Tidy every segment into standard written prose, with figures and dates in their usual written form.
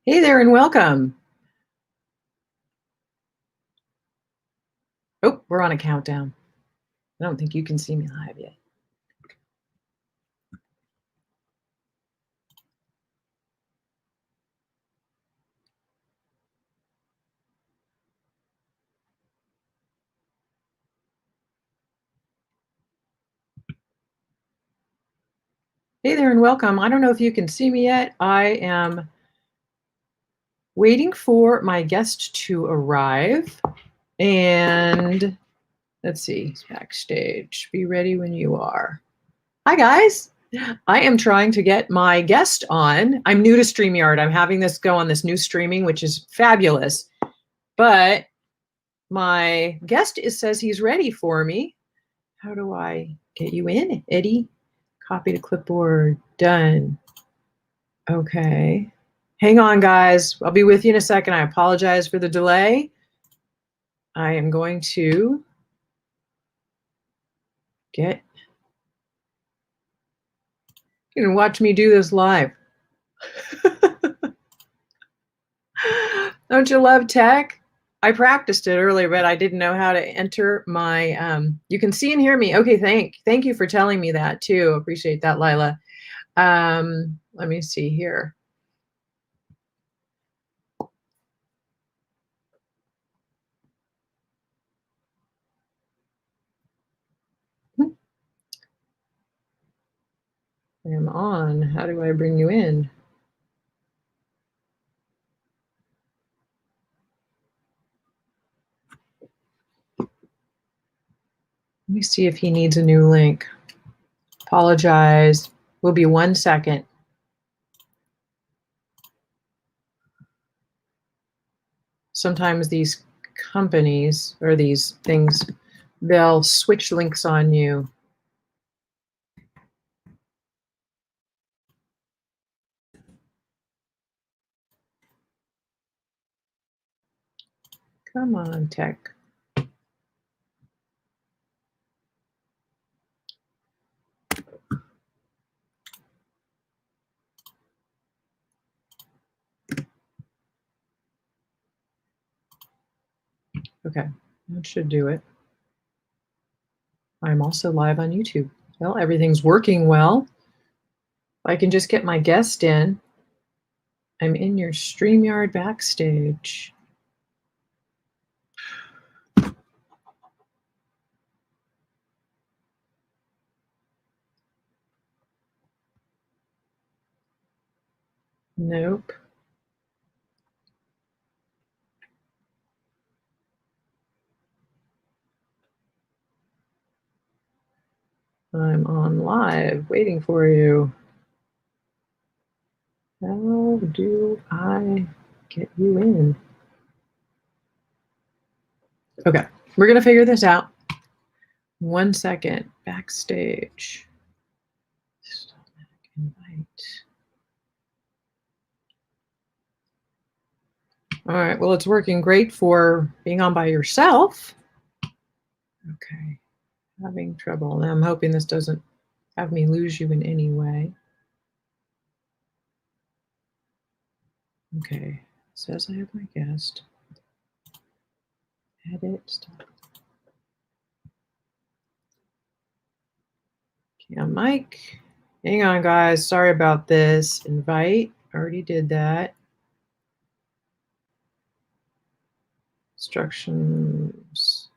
Hey there and welcome. Oh, we're on a countdown. I don't think you can see me live yet. Hey there and welcome. I don't know if you can see me yet. I am waiting for my guest to arrive. And let's see, backstage. Be ready when you are. Hi, guys. I am trying to get my guest on. I'm new to StreamYard. I'm having this go on this new streaming, which is fabulous. But my guest says he's ready for me. How do I get you in, Eddie? Copy to clipboard, done. Okay. Hang on, guys. I'll be with you in a second. I apologize for the delay. I am going to get, you can watch me do this live. Don't you love tech? I practiced it earlier, but I didn't know how to enter my, you can see and hear me. Okay, thank you for telling me that too. Appreciate that, Lila. Let me see here. I am on. How do I bring you in? Let me see if he needs a new link. Apologize. Will be 1 second. Sometimes these companies or these things, they'll switch links on you. Come on, tech. Okay, that should do it. I'm also live on YouTube. Well, everything's working well. I can just get my guest in. I'm in your StreamYard backstage. Nope. I'm on live waiting for you. How do I get you in? Okay, we're gonna figure this out. 1 second, backstage. Invite. All right, well, it's working great for being on by yourself. Okay, having trouble. Now I'm hoping this doesn't have me lose you in any way. Okay, says I have my guest. Edit, stop. Cam mic. Hang on, guys. Sorry about this. Invite. Already did that. Instructions.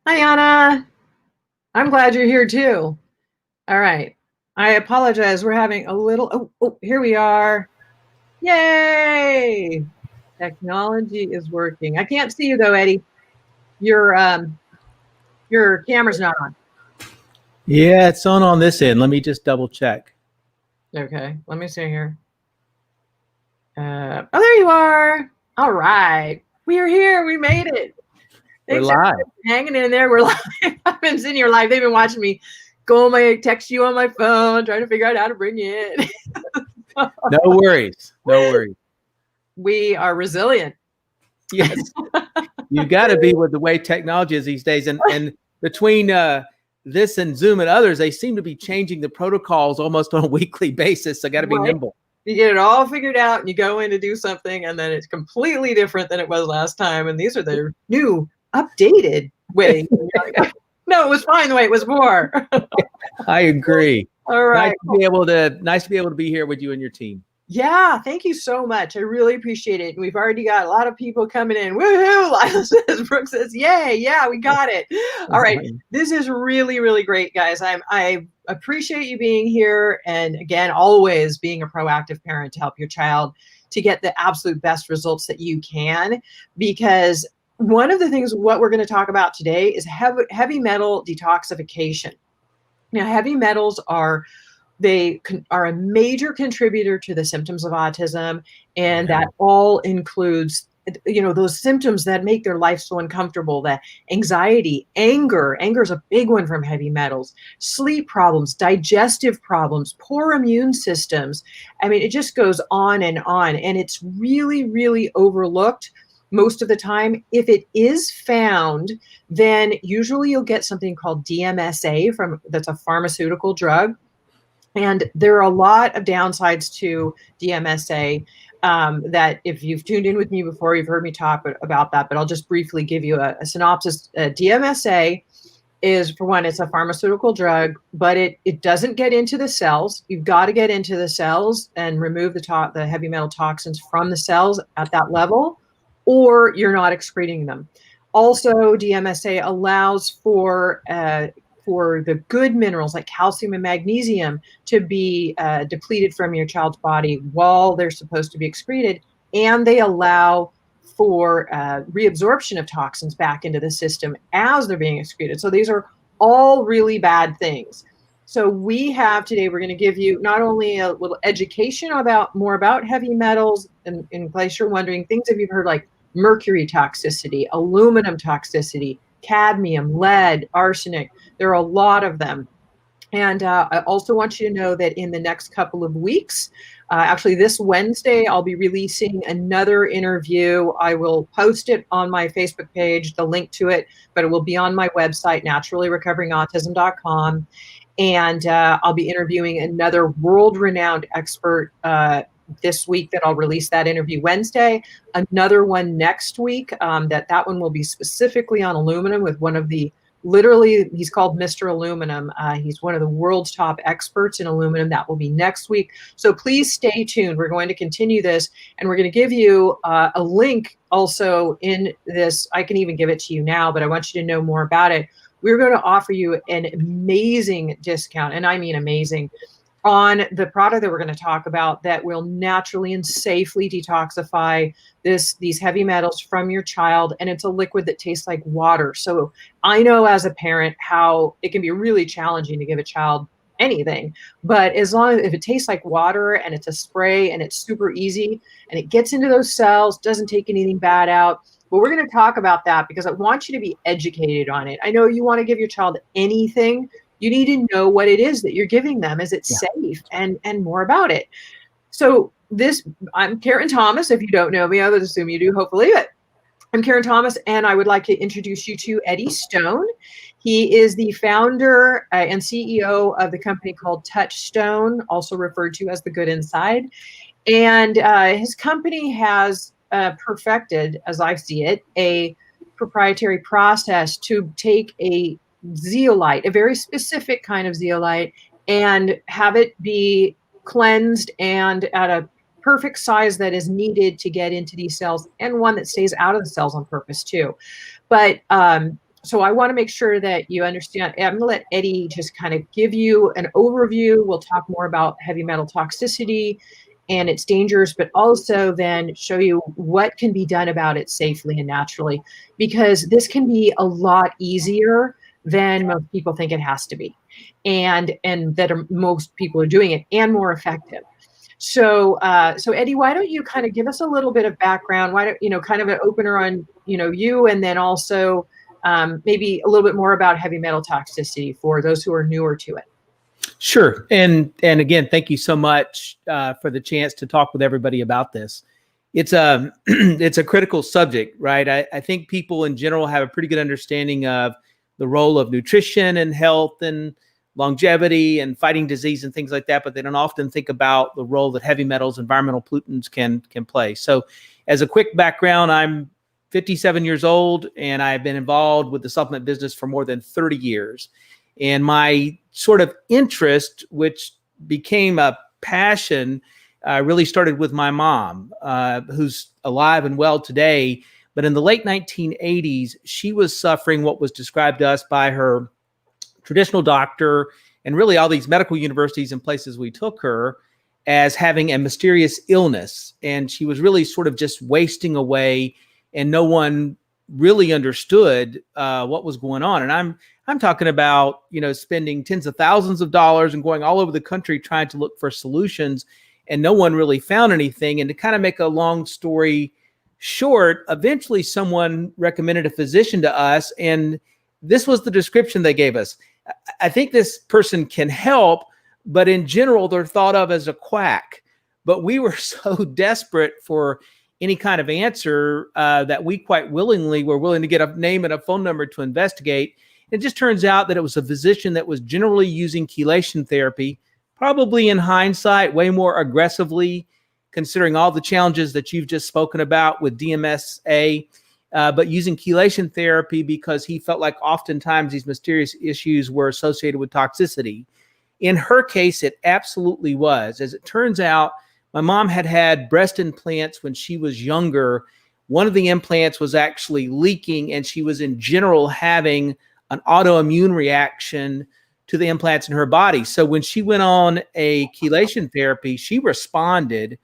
Hi, Anna. I'm glad you're here too. All right. I apologize. We're having a little, oh, here we are. Yay! Technology is working. I can't see you though, Eddie. Your camera's not on. Yeah, it's on this end. Let me just double check. Okay, let me see here. Oh, there you are. All right. We are here. We made it. Thanks We're live. Hanging in there. We're live. I've been sitting here live. They've been watching me go on my text you on my phone, trying to figure out how to bring you in. No worries. No worries. We are resilient. Yes. You got to be with the way technology is these days. And between this and Zoom and others, they seem to be changing the protocols almost on a weekly basis. So got to be nimble. You get it all figured out and you go in to do something and then it's completely different than it was last time. And these are the new updated ways. No, it was fine the way it was before. I agree. All right. Nice to be able to be here with you and your team. Yeah, thank you so much. I really appreciate it. We've already got a lot of people coming in. Woohoo! Lila says, Brooke says, yay, yeah, we got it. All right. This is really, really great, guys. I appreciate you being here. And again, always being a proactive parent to help your child to get the absolute best results that you can. Because one of the things, what we're going to talk about today is heavy metal detoxification. Now, heavy metals are a major contributor to the symptoms of autism, and that all includes, those symptoms that make their life so uncomfortable, the anxiety, anger is a big one from heavy metals, sleep problems, digestive problems, poor immune systems. I mean, it just goes on, and it's really, really overlooked most of the time. If it is found, then usually you'll get something called DMSA that's a pharmaceutical drug. And there are a lot of downsides to DMSA that if you've tuned in with me before, you've heard me talk about that, but I'll just briefly give you a synopsis. DMSA is, for one, it's a pharmaceutical drug, but it doesn't get into the cells. You've got to get into the cells and remove the heavy metal toxins from the cells at that level, or you're not excreting them. Also, DMSA allows for the good minerals like calcium and magnesium to be depleted from your child's body while they're supposed to be excreted, and they allow for reabsorption of toxins back into the system as they're being excreted. So these are all really bad things. So we're going to give you not only a little education more about heavy metals, and in case you're wondering, things that you've heard like mercury toxicity, aluminum toxicity, cadmium, lead, arsenic. There are a lot of them. And I also want you to know that in the next couple of weeks, actually this Wednesday, I'll be releasing another interview. I will post it on my Facebook page, the link to it, but it will be on my website, naturallyrecoveringautism.com. And I'll be interviewing another world-renowned expert this week that I'll release that interview Wednesday. Another one next week, that one will be specifically on aluminum with one of the, literally, he's called Mr. Aluminum. He's one of the world's top experts in aluminum. That will be next week. So please stay tuned. We're going to continue this, and we're going to give you a link also in this. I can even give it to you now, but I want you to know more about it. We're going to offer you an amazing discount, and I mean amazing, on the product that we're going to talk about that will naturally and safely detoxify these heavy metals from your child. And it's a liquid that tastes like water. So I know as a parent how it can be really challenging to give a child anything, but if it tastes like water and it's a spray and it's super easy and it gets into those cells, doesn't take anything bad out. But we're going to talk about that because I want you to be educated on it. I know you want to give your child anything. You need to know what it is that you're giving them. Is it safe? And more about it. So I'm Karen Thomas. If you don't know me, I would assume you do, hopefully. But I'm Karen Thomas, and I would like to introduce you to Eddie Stone. He is the founder and CEO of the company called Touchstone, also referred to as The Good Inside. And his company has perfected, as I see it, a proprietary process to take a zeolite, a very specific kind of zeolite, and have it be cleansed and at a perfect size that is needed to get into these cells, and one that stays out of the cells on purpose too. But so I want to make sure that you understand. I'm going to let Eddie just kind of give you an overview. We'll talk more about heavy metal toxicity and its dangers, but also then show you what can be done about it safely and naturally, because this can be a lot easier than most people think it has to be, and most people are doing it, and more effective. So Eddie, why don't you kind of give us a little bit of background? Why don't kind of an opener on you, and then also maybe a little bit more about heavy metal toxicity for those who are newer to it. Sure, and again, thank you so much for the chance to talk with everybody about this. It's a critical subject, right? I think people in general have a pretty good understanding of the role of nutrition and health and longevity and fighting disease and things like that, but they don't often think about the role that heavy metals, environmental pollutants can play. So as a quick background, I'm 57 years old, and I've been involved with the supplement business for more than 30 years. And my sort of interest, which became a passion, really started with my mom, who's alive and well today. But in the late 1980s, she was suffering what was described to us by her traditional doctor and really all these medical universities and places we took her as having a mysterious illness. And she was really sort of just wasting away, and no one really understood what was going on. And I'm talking about, spending tens of thousands of dollars and going all over the country trying to look for solutions, and no one really found anything. And to kind of make a long story short, eventually someone recommended a physician to us, and this was the description they gave us. I think this person can help, but in general, they're thought of as a quack. But we were so desperate for any kind of answer that we quite willingly were willing to get a name and a phone number to investigate. It just turns out that it was a physician that was generally using chelation therapy, probably in hindsight, way more aggressively, considering all the challenges that you've just spoken about with DMSA, but using chelation therapy because he felt like oftentimes these mysterious issues were associated with toxicity. In her case, it absolutely was. As it turns out, my mom had breast implants when she was younger. One of the implants was actually leaking, and she was in general having an autoimmune reaction to the implants in her body. So when she went on a chelation therapy, she responded,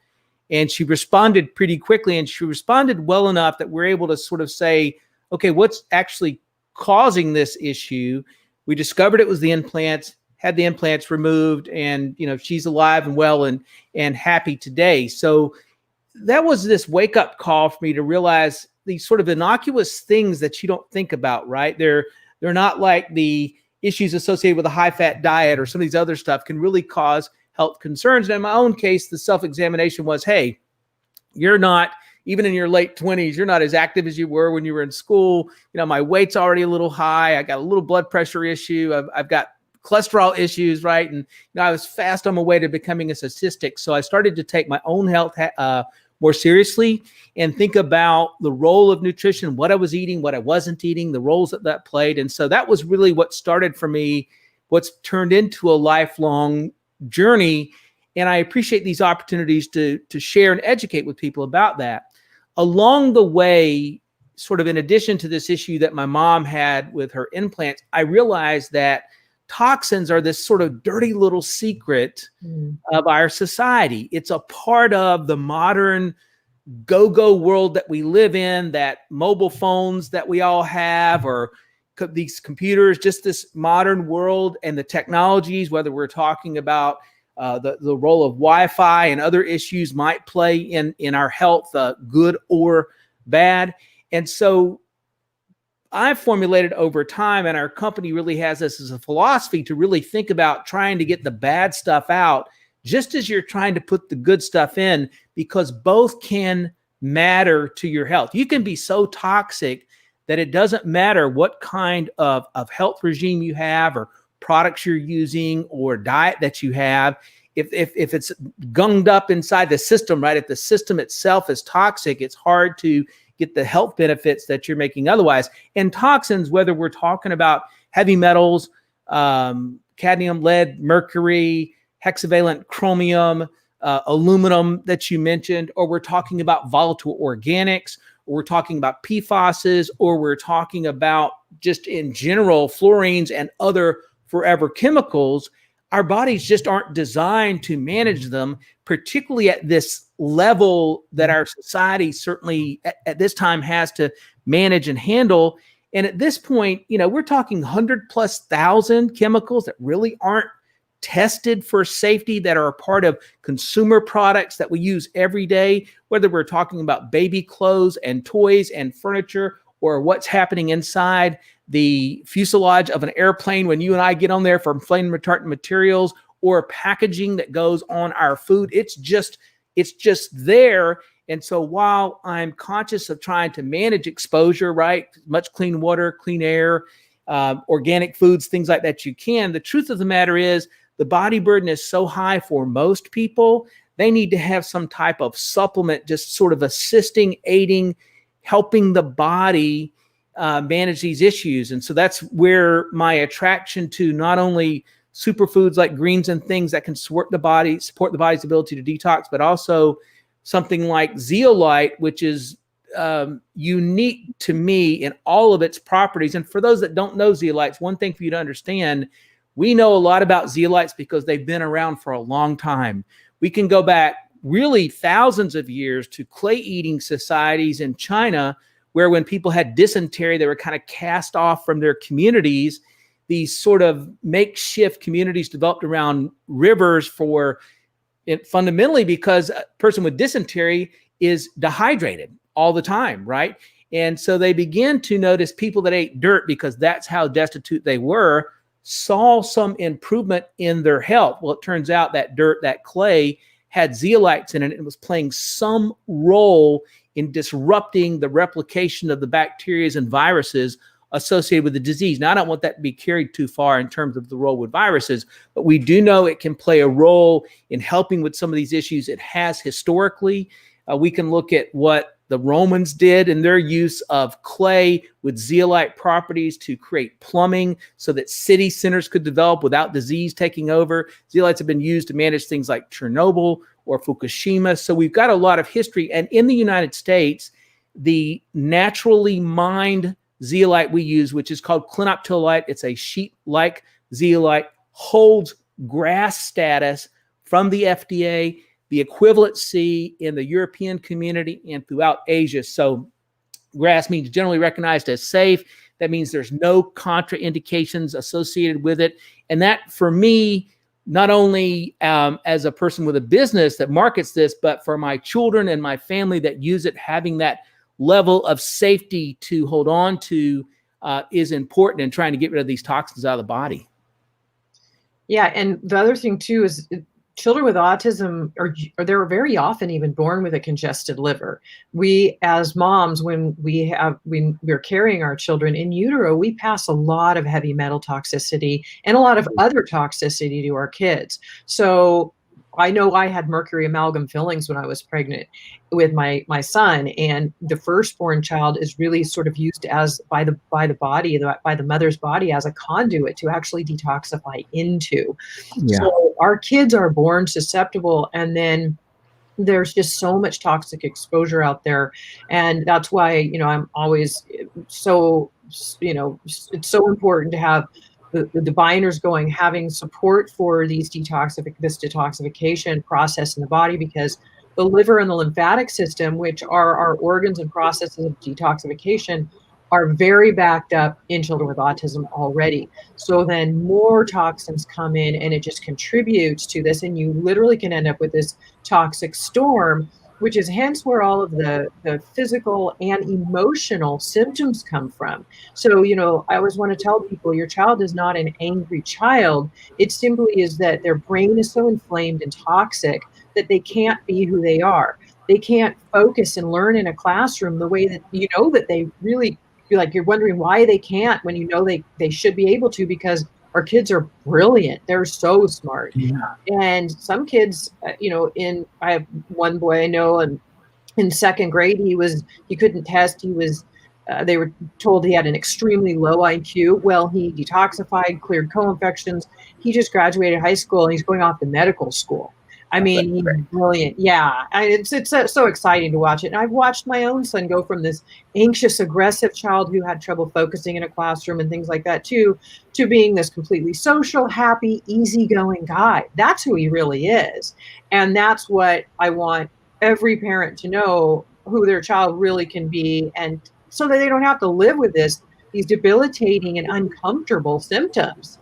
and she responded pretty quickly, and she responded well enough that we're able to sort of say, okay, what's actually causing this issue? We discovered it was the implants, had the implants removed, and she's alive and well and happy today. So that was this wake-up call for me to realize these sort of innocuous things that you don't think about, right? They're not like the issues associated with a high-fat diet or some of these other stuff can really cause health concerns. And in my own case, the self-examination was, hey, you're not, even in your late 20s, you're not as active as you were when you were in school. My weight's already a little high. I got a little blood pressure issue. I've got cholesterol issues, right? And I was fast on my way to becoming a statistic. So I started to take my own health more seriously and think about the role of nutrition, what I was eating, what I wasn't eating, the roles that played. And so that was really what started for me, what's turned into a lifelong journey. And I appreciate these opportunities to share and educate with people about that. Along the way, sort of in addition to this issue that my mom had with her implants, I realized that toxins are this sort of dirty little secret of our society. It's a part of the modern go-go world that we live in, that mobile phones that we all have, or these computers, just this modern world and the technologies, whether we're talking about the role of Wi-Fi and other issues might play in our health, good or bad. And so I've formulated over time, and our company really has this as a philosophy, to really think about trying to get the bad stuff out just as you're trying to put the good stuff in, because both can matter to your health. You can be so toxic that it doesn't matter what kind of health regime you have or products you're using or diet that you have. If it's gunged up inside the system, right? If the system itself is toxic, it's hard to get the health benefits that you're making otherwise. And toxins, whether we're talking about heavy metals, cadmium, lead, mercury, hexavalent chromium, aluminum that you mentioned, or we're talking about volatile organics, or we're talking about PFASs, or we're talking about just in general fluorines and other forever chemicals, our bodies just aren't designed to manage them, particularly at this level that our society certainly at this time has to manage and handle. And at this point, we're talking 100,000+ chemicals that really aren't tested for safety, that are a part of consumer products that we use every day, whether we're talking about baby clothes and toys and furniture, or what's happening inside the fuselage of an airplane when you and I get on there from flame retardant materials, or packaging that goes on our food. It's just there. And so while I'm conscious of trying to manage exposure, right, much clean water, clean air, organic foods, things like that you can. The truth of the matter is the body burden is so high for most people, they need to have some type of supplement, just sort of assisting, aiding, helping the body manage these issues. And so that's where my attraction to not only superfoods like greens and things that can support the body's ability to detox, but also something like zeolite, which is unique to me in all of its properties. And for those that don't know zeolites, one thing for you to understand, we know a lot about zeolites because they've been around for a long time. We can go back really thousands of years to clay-eating societies in China, where when people had dysentery, they were kind of cast off from their communities. These sort of makeshift communities developed around rivers for it, fundamentally because a person with dysentery is dehydrated all the time, right? And so they began to notice people that ate dirt, because that's how destitute they were, saw some improvement in their health. Well, it turns out that dirt, that clay, had zeolites in it, and it was playing some role in disrupting the replication of the bacteria and viruses associated with the disease. Now, I don't want that to be carried too far in terms of the role with viruses, but we do know it can play a role in helping with some of these issues. It has historically. We can look at what the Romans did in their use of clay with zeolite properties to create plumbing so that city centers could develop without disease taking over. Zeolites have been used to manage things like Chernobyl or Fukushima. So we've got a lot of history. And in the United States, the naturally mined zeolite we use, which is called clinoptilolite, it's a sheet-like zeolite, holds GRAS status from the FDA, the equivalency in the European community and throughout Asia. So GRAS means generally recognized as safe. That means there's no contraindications associated with it. And that, for me, not only as a person with a business that markets this, but for my children and my family that use it, having that level of safety to hold on to is important in trying to get rid of these toxins out of the body. Yeah, and the other thing too is children with autism or they're very often even born with a congested liver. We as moms, when we're carrying our children in utero, we pass a lot of heavy metal toxicity and a lot of other toxicity to our kids. So I know I had mercury amalgam fillings when I was pregnant with my son, and the firstborn child is really sort of used as by the mother's body as a conduit to actually detoxify into. Yeah. So our kids are born susceptible, and then there's just so much toxic exposure out there, and that's why I'm always so it's so important to have the binders going, having support for this detoxification process in the body, because the liver and the lymphatic system, which are our organs and processes of detoxification, are very backed up in children with autism already. So then more toxins come in and it just contributes to this, and you literally can end up with this toxic storm, which is hence where all of the physical and emotional symptoms come from. So, I always want to tell people, your child is not an angry child. It simply is that their brain is so inflamed and toxic that they can't be who they are. They can't focus and learn in a classroom the way that, that they really feel like. You're wondering why they can't when they should be able to, because our kids are brilliant. They're so smart. Yeah. And some kids, I have one boy I know, and in second grade, he couldn't test. They were told he had an extremely low IQ. Well, he detoxified, cleared co-infections. He just graduated high school and he's going off to medical school. I mean, he's brilliant. Yeah. It's so exciting to watch it. And I've watched my own son go from this anxious, aggressive child who had trouble focusing in a classroom and things like that to being this completely social, happy, easygoing guy. That's who he really is. And that's what I want every parent to know, who their child really can be, and so that they don't have to live with these debilitating and uncomfortable symptoms.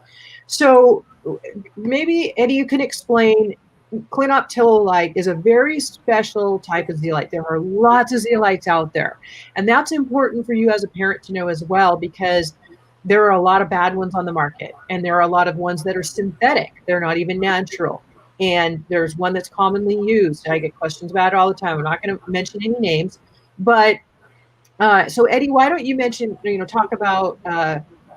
So maybe, Eddie, you can explain. Clinoptilolite is a very special type of zeolite. There are lots of zeolites out there, and that's important for you as a parent to know as well, because there are a lot of bad ones on the market, and there are a lot of ones that are synthetic. They're not even natural. And there's one that's commonly used. I get questions about it all the time. I'm not going to mention any names, but so Eddie, why don't you talk about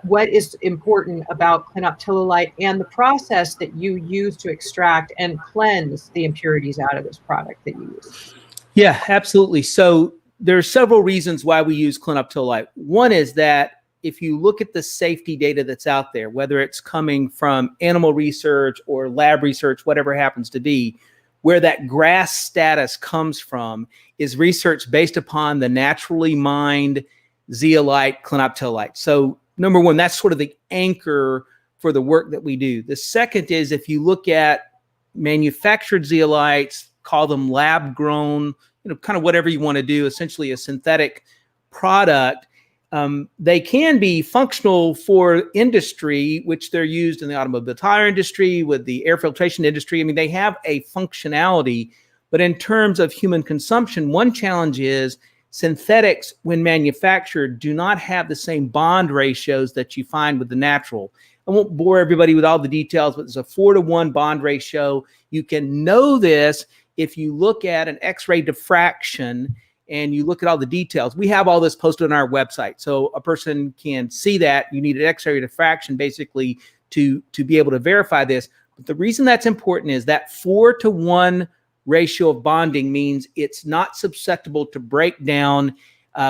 what is important about clinoptilolite and the process that you use to extract and cleanse the impurities out of this product that you use? Yeah, absolutely. So there are several reasons why we use clinoptilolite. One is that if you look at the safety data that's out there, whether it's coming from animal research or lab research, whatever it happens to be, where that GRAS status comes from is research based upon the naturally mined zeolite clinoptilolite. So number one, that's sort of the anchor for the work that we do. The second is if you look at manufactured zeolites, call them lab grown, kind of whatever you want to do, essentially a synthetic product. They can be functional for industry, which they're used in the automobile tire industry, with the air filtration industry. I mean, they have a functionality, but in terms of human consumption, one challenge is synthetics, when manufactured, do not have the same bond ratios that you find with the natural. I won't bore everybody with all the details, but there's a 4-to-1 bond ratio. You can know this if you look at an X-ray diffraction and you look at all the details. We have all this posted on our website, so a person can see that. You need an X-ray diffraction basically to be able to verify this. But the reason that's important is that 4-to-1 ratio of bonding means it's not susceptible to breakdown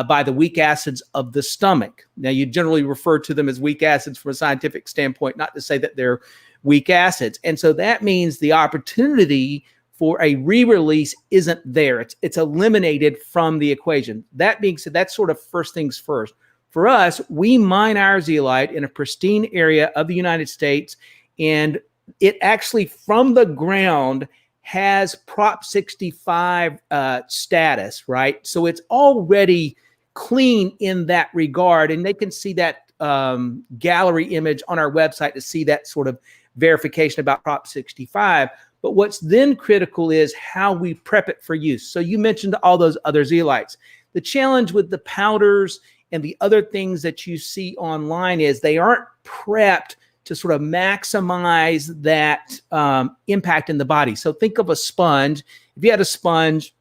by the weak acids of the stomach. Now, you generally refer to them as weak acids from a scientific standpoint, not to say that they're weak acids. And so that means the opportunity for a re-release isn't there. It's eliminated from the equation. That being said, that's sort of first things first. For us, we mine our zeolite in a pristine area of the United States, and it actually from the ground has Prop 65 status, right? So it's already clean in that regard, and they can see that gallery image on our website to see that sort of verification about Prop 65. But what's then critical is how we prep it for use. So you mentioned all those other zeolites. The challenge with the powders and the other things that you see online is they aren't prepped to sort of maximize that impact in the body. So think of a sponge. If you had a sponge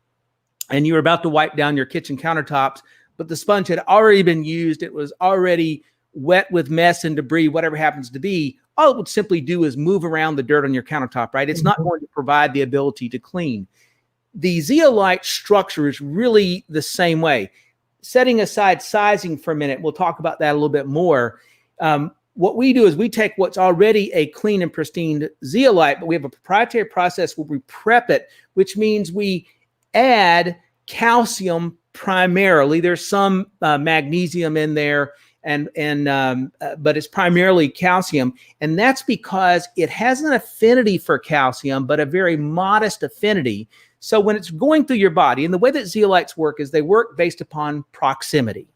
and you were about to wipe down your kitchen countertops, but the sponge had already been used, it was already wet with mess and debris, whatever happens to be, all it would simply do is move around the dirt on your countertop, right? It's not going to provide the ability to clean. The zeolite structure is really the same way. Setting aside sizing for a minute, we'll talk about that a little bit more. What we do is we take what's already a clean and pristine zeolite, but we have a proprietary process where we prep it, which means we add calcium primarily. There's some magnesium in there, but it's primarily calcium. And that's because it has an affinity for calcium, but a very modest affinity. So when it's going through your body, and the way that zeolites work is they work based upon proximity.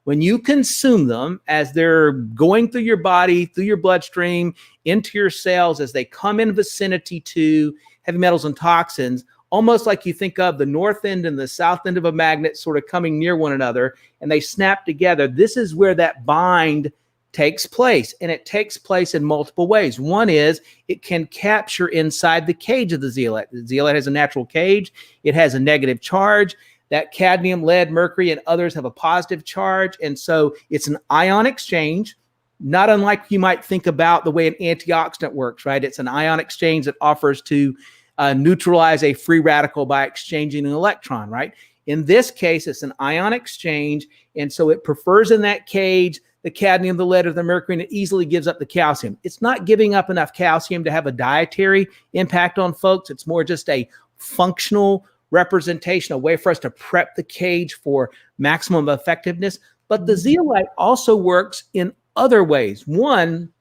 When you consume them, as they're going through your body, through your bloodstream, into your cells, as they come in vicinity to heavy metals and toxins, almost like you think of the north end and the south end of a magnet sort of coming near one another, and they snap together. This is where that bind takes place, and it takes place in multiple ways. One is it can capture inside the cage of the zeolite. The zeolite has a natural cage. It has a negative charge. That cadmium, lead, mercury, and others have a positive charge. And so it's an ion exchange, not unlike you might think about the way an antioxidant works, right? It's an ion exchange that offers to neutralize a free radical by exchanging an electron, right? In this case, it's an ion exchange. And so it prefers in that cage the cadmium, the lead, or the mercury, and it easily gives up the calcium. It's not giving up enough calcium to have a dietary impact on folks. It's more just a functional representation, a way for us to prep the cage for maximum effectiveness. But the zeolite also works in other ways. One,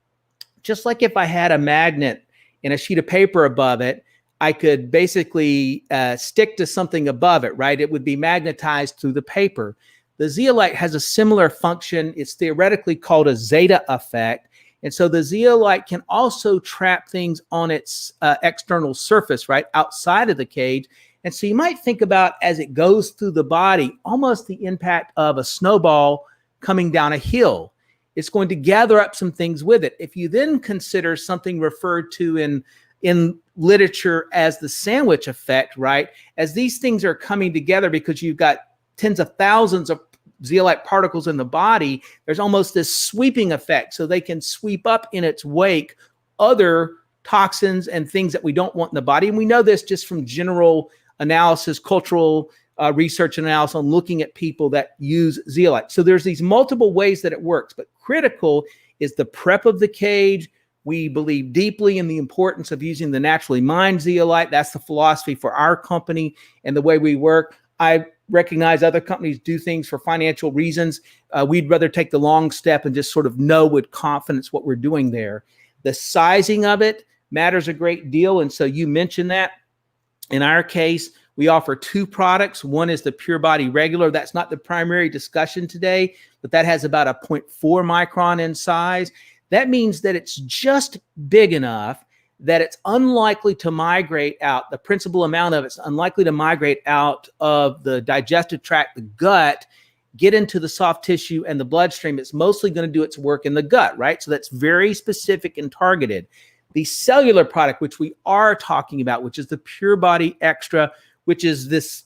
just like if I had a magnet and a sheet of paper above it, I could basically stick to something above it, right? It would be magnetized through the paper. The zeolite has a similar function. It's theoretically called a zeta effect. And so the zeolite can also trap things on its external surface, right, outside of the cage. And so you might think about, as it goes through the body, almost the impact of a snowball coming down a hill. It's going to gather up some things with it. If you then consider something referred to in literature as the sandwich effect, right? As these things are coming together because you've got tens of thousands of zeolite particles in the body, there's almost this sweeping effect. So they can sweep up in its wake other toxins and things that we don't want in the body. And we know this just from general analysis, cultural research and analysis on looking at people that use zeolite. So there's these multiple ways that it works, but critical is the prep of the cage. We believe deeply in the importance of using the naturally mined zeolite. That's the philosophy for our company and the way we work. I recognize other companies do things for financial reasons. We'd rather take the long step and just sort of know with confidence what we're doing there. The sizing of it matters a great deal. And so you mentioned that. In our case, we offer 2 products. One is the Pure Body Regular. That's not the primary discussion today, but that has about a 0.4 micron in size. That means that it's just big enough that it's unlikely to migrate out. The principal amount of it's unlikely to migrate out of the digestive tract, the gut, get into the soft tissue and the bloodstream. It's mostly going to do its work in the gut, right? So that's very specific and targeted. The cellular product, which we are talking about, which is the Pure Body Extra, which is this,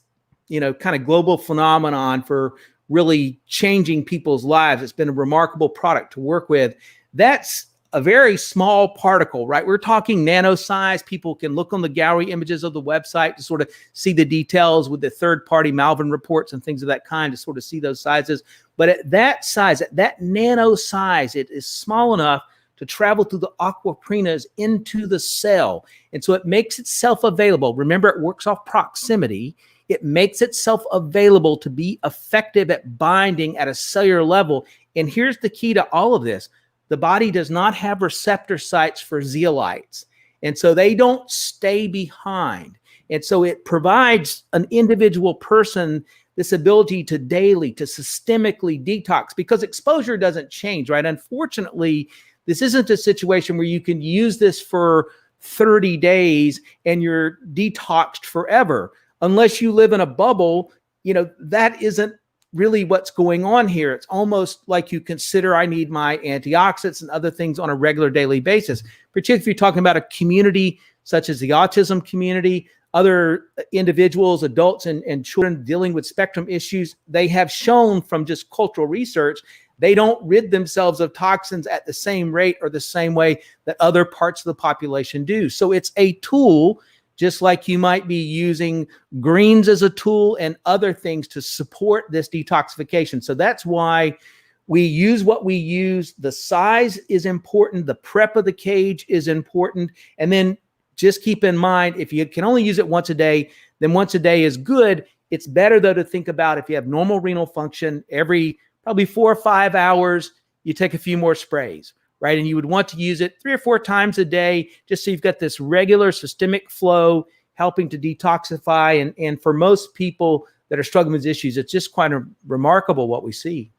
kind of global phenomenon for really changing people's lives. It's been a remarkable product to work with. That's a very small particle, right? We're talking nano size. People can look on the gallery images of the website to sort of see the details with the third-party Malvern reports and things of that kind to sort of see those sizes. But at that size, at that nano size, it is small enough to travel through the aquaprinas into the cell. And so it makes itself available. Remember, it works off proximity. It makes itself available to be effective at binding at a cellular level. And here's the key to all of this. The body does not have receptor sites for zeolites. And so they don't stay behind. And so it provides an individual person this ability to daily, to systemically detox, because exposure doesn't change, right? Unfortunately, this isn't a situation where you can use this for 30 days and you're detoxed forever. Unless you live in a bubble, that isn't really what's going on here. It's almost like you consider I need my antioxidants and other things on a regular daily basis, particularly if you're talking about a community such as the autism community, other individuals, adults and children dealing with spectrum issues. They have shown from just cultural research, they don't rid themselves of toxins at the same rate or the same way that other parts of the population do. So it's a tool, just like you might be using greens as a tool and other things to support this detoxification. So that's why we use what we use. The size is important. The prep of the cage is important. And then just keep in mind, if you can only use it once a day, then once a day is good. It's better, though, to think about if you have normal renal function, every probably 4 or 5 hours, you take a few more sprays. Right? And you would want to use it 3 or 4 times a day, just so you've got this regular systemic flow helping to detoxify. And for most people that are struggling with issues, it's just quite remarkable what we see.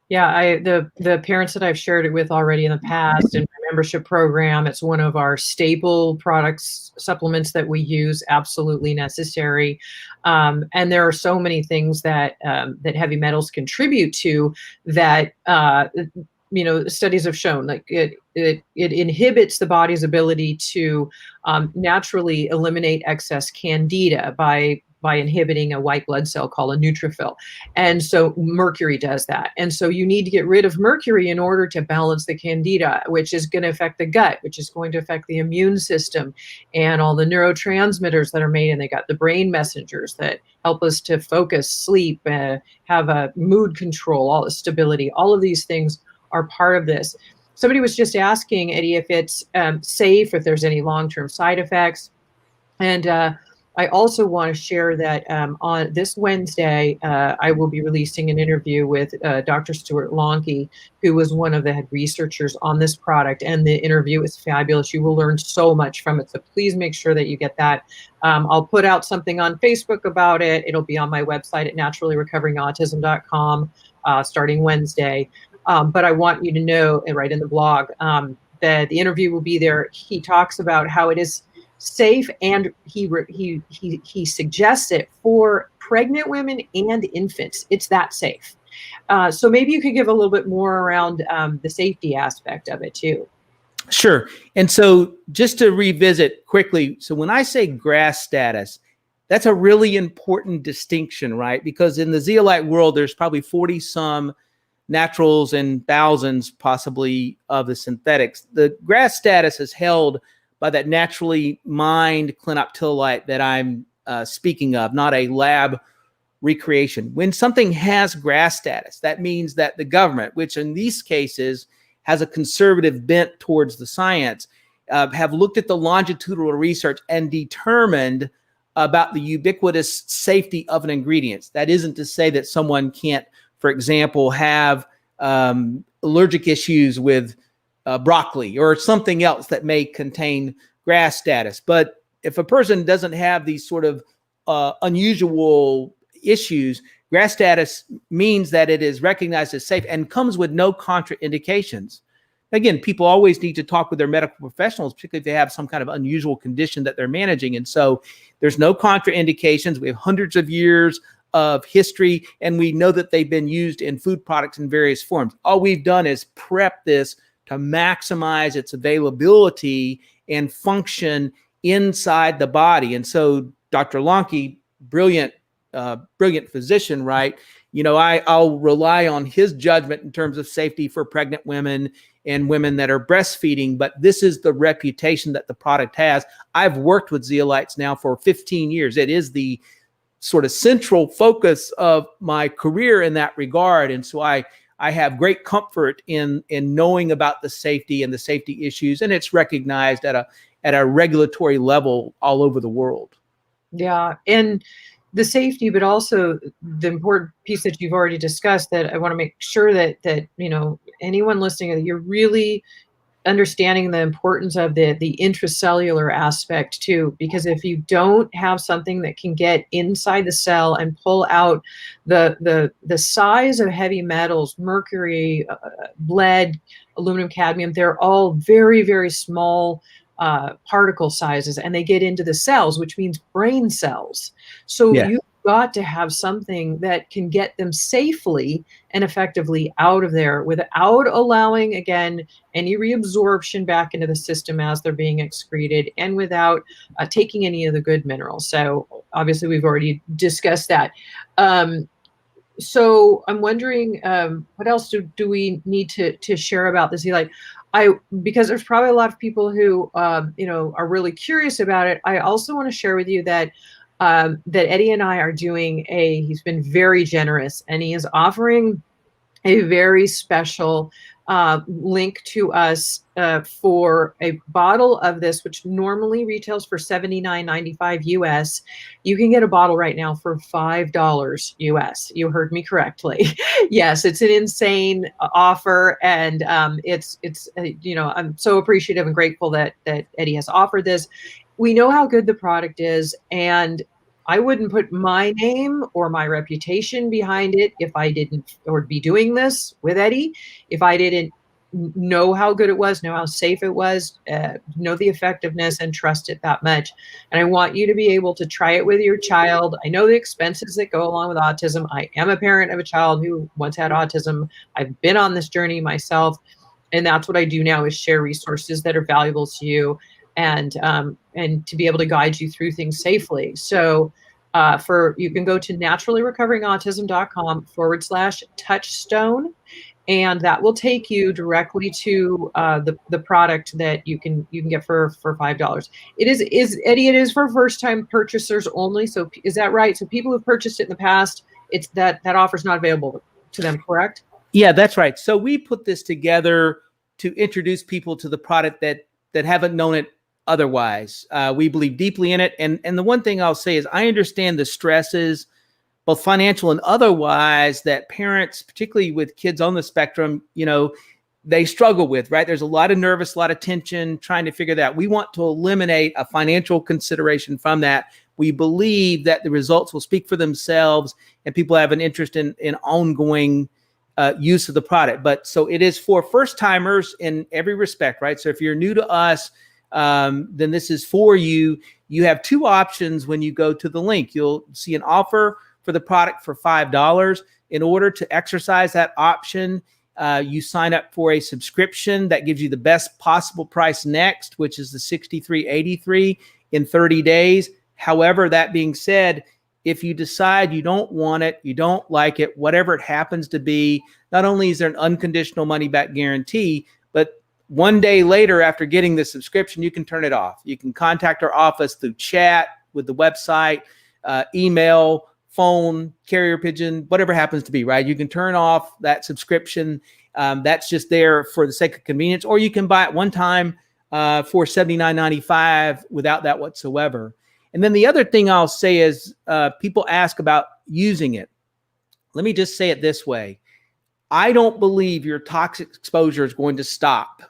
Yeah, the parents that I've shared it with already in the past in my membership program, it's one of our staple products, supplements that we use, absolutely necessary. And there are so many things that heavy metals contribute to that. Studies have shown like it inhibits the body's ability to naturally eliminate excess candida by inhibiting a white blood cell called a neutrophil. And so mercury does that. And so you need to get rid of mercury in order to balance the candida, which is going to affect the gut, which is going to affect the immune system and all the neurotransmitters that are made. And they got the brain messengers that help us to focus, sleep, have a mood control, all the stability, all of these things are part of this. Somebody was just asking, Eddie, if it's safe, if there's any long-term side effects. And I also want to share that on this Wednesday, I will be releasing an interview with Dr. Stuart Lonke, who was one of the head researchers on this product. And the interview is fabulous. You will learn so much from it. So please make sure that you get that. I'll put out something on Facebook about it. It'll be on my website at naturallyrecoveringautism.com starting Wednesday. But I want you to know, and right in the blog, that the interview will be there. He talks about how it is safe, and he suggests it for pregnant women and infants. It's that safe. So maybe you could give a little bit more around the safety aspect of it too. Sure. And so just to revisit quickly, so when I say GRAS status, That's a really important distinction, right? Because in the zeolite world, there's probably 40 some naturals and thousands possibly of the synthetics. The GRAS status is held by that naturally mined clinoptilolite that I'm speaking of, not a lab recreation. When something has GRAS status, that means that the government, which in these cases has a conservative bent towards the science, have looked at the longitudinal research and determined about the ubiquitous safety of an ingredient. That isn't to say that someone can't, for example, have allergic issues with broccoli or something else that may contain GRAS status. But if a person doesn't have these sort of unusual issues, GRAS status means that it is recognized as safe and comes with no contraindications. Again, people always need to talk with their medical professionals, particularly if they have some kind of unusual condition that they're managing. And so there's no contraindications. We have hundreds of years of history, and we know that they've been used in food products in various forms. All we've done is prep this to maximize its availability and function inside the body. And so Dr. Lonke, brilliant physician, right? I'll rely on his judgment in terms of safety for pregnant women and women that are breastfeeding, but this is the reputation that the product has. I've worked with zeolites now for 15 years. It is the sort of central focus of my career in that regard. And so I have great comfort in knowing about the safety and the safety issues, and it's recognized at a regulatory level all over the world. Yeah, and the safety, but also the important piece that you've already discussed, that I want to make sure that anyone listening, that you're really understanding the importance of the intracellular aspect too, because if you don't have something that can get inside the cell and pull out the size of heavy metals, mercury, lead, aluminum, cadmium, they're all very, very small particle sizes, and they get into the cells, which means brain cells. So Yeah. you've got to have something that can get them safely and effectively out of there without allowing, again, any reabsorption back into the system as they're being excreted, and without taking any of the good minerals. So obviously we've already discussed that. So I'm wondering, what else do we need to share about the zeolite? Because there's probably a lot of people who are really curious about it. I also want to share with you that Eddie and I are doing he's been very generous, and he is offering a very special link to us for a bottle of this, which normally retails for $79.95 US. You can get a bottle right now for $5 US. You heard me correctly. Yes, it's an insane offer, and it's I'm so appreciative and grateful that Eddie has offered this. We know how good the product is, and I wouldn't put my name or my reputation behind it if I didn't, or be doing this with Eddie, if I didn't know how good it was, know how safe it was, know the effectiveness, and trust it that much. And I want you to be able to try it with your child. I know the expenses that go along with autism. I am a parent of a child who once had autism. I've been on this journey myself, and that's what I do now, is share resources that are valuable to you, and to be able to guide you through things safely. So you can go to naturallyrecoveringautism.com/touchstone, and that will take you directly to the product that you can get for $5. Eddie, it is for first time purchasers only. So is that right? So people who've purchased it in the past, it's that offer's not available to them, correct? Yeah, that's right. So we put this together to introduce people to the product that haven't known it otherwise. We believe deeply in it. And the one thing I'll say is I understand the stresses, both financial and otherwise, that parents, particularly with kids on the spectrum, they struggle with, right? There's a lot of nervous, a lot of tension trying to figure that out. We want to eliminate a financial consideration from that. We believe that the results will speak for themselves, and people have an interest in ongoing use of the product. But so it is for first timers in every respect, right? So if you're new to us, then this is for you. You have two options when you go to the link. You'll see an offer for the product for $5. In order to exercise that option, you sign up for a subscription that gives you the best possible price next, which is the $63.83 in 30 days. However, that being said, if you decide you don't want it, you don't like it, whatever it happens to be, not only is there an unconditional money back guarantee, but one day later after getting the subscription, you can turn it off. You can contact our office through chat, with the website, email, phone, carrier pigeon, whatever happens to be, right? You can turn off that subscription. That's just there for the sake of convenience, or you can buy it one time for $79.95 without that whatsoever. And then the other thing I'll say is people ask about using it. Let me just say it this way. I don't believe your toxic exposure is going to stop.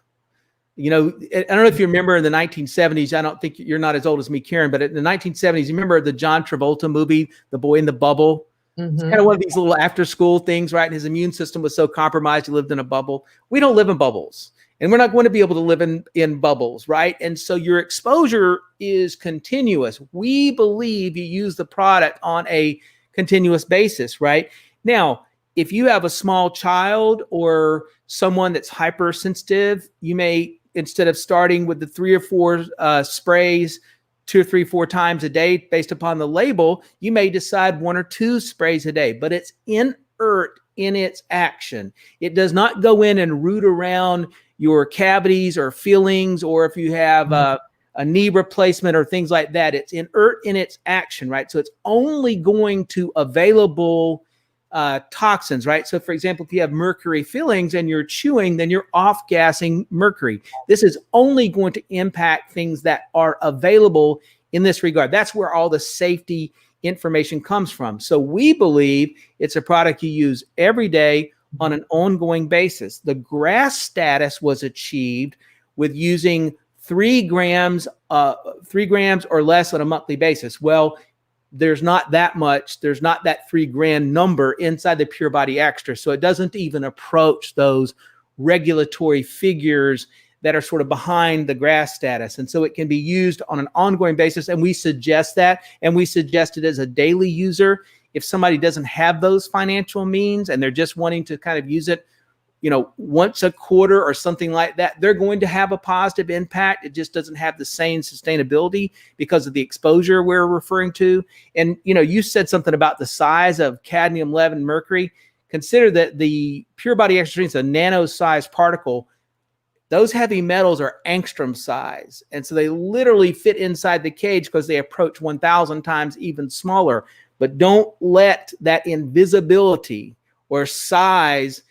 You know, I don't know if you remember in the 1970s, I don't think you're not as old as me, Karen, but in the 1970s, you remember the John Travolta movie, The Boy in the Bubble? Mm-hmm. It's kind of one of these little after school things, right? And his immune system was so compromised, he lived in a bubble. We don't live in bubbles, and we're not going to be able to live in bubbles, right? And so your exposure is continuous. We believe you use the product on a continuous basis, right? Now, if you have a small child or someone that's hypersensitive, you may, instead of starting with the 3 or 4 sprays 2 or 3, 4 times a day based upon the label, you may decide 1 or 2 sprays a day, but it's inert in its action. It does not go in and root around your cavities or fillings, or if you have a knee replacement or things like that, it's inert in its action, right? So it's only going to available toxins, right? So for example, if you have mercury fillings and you're chewing, then you're off-gassing mercury. This is only going to impact things that are available in this regard. That's where all the safety information comes from. So we believe it's a product you use every day on an ongoing basis. The GRAS status was achieved with using 3 grams or less on a monthly basis. Well, there's not that much, there's not that 3 gram number inside the Pure Body Extra. So it doesn't even approach those regulatory figures that are sort of behind the GRAS status. And so it can be used on an ongoing basis. And we suggest that, and we suggest it as a daily user. If somebody doesn't have those financial means and they're just wanting to kind of use it, you know, once a quarter or something like that, they're going to have a positive impact. It just doesn't have the same sustainability because of the exposure we're referring to. And, you know, you said something about the size of cadmium, lead, and mercury. Consider that the Pure Body Extra is a nano-sized particle. Those heavy metals are angstrom size. And so they literally fit inside the cage because they approach 1,000 times even smaller. But don't let that invisibility or size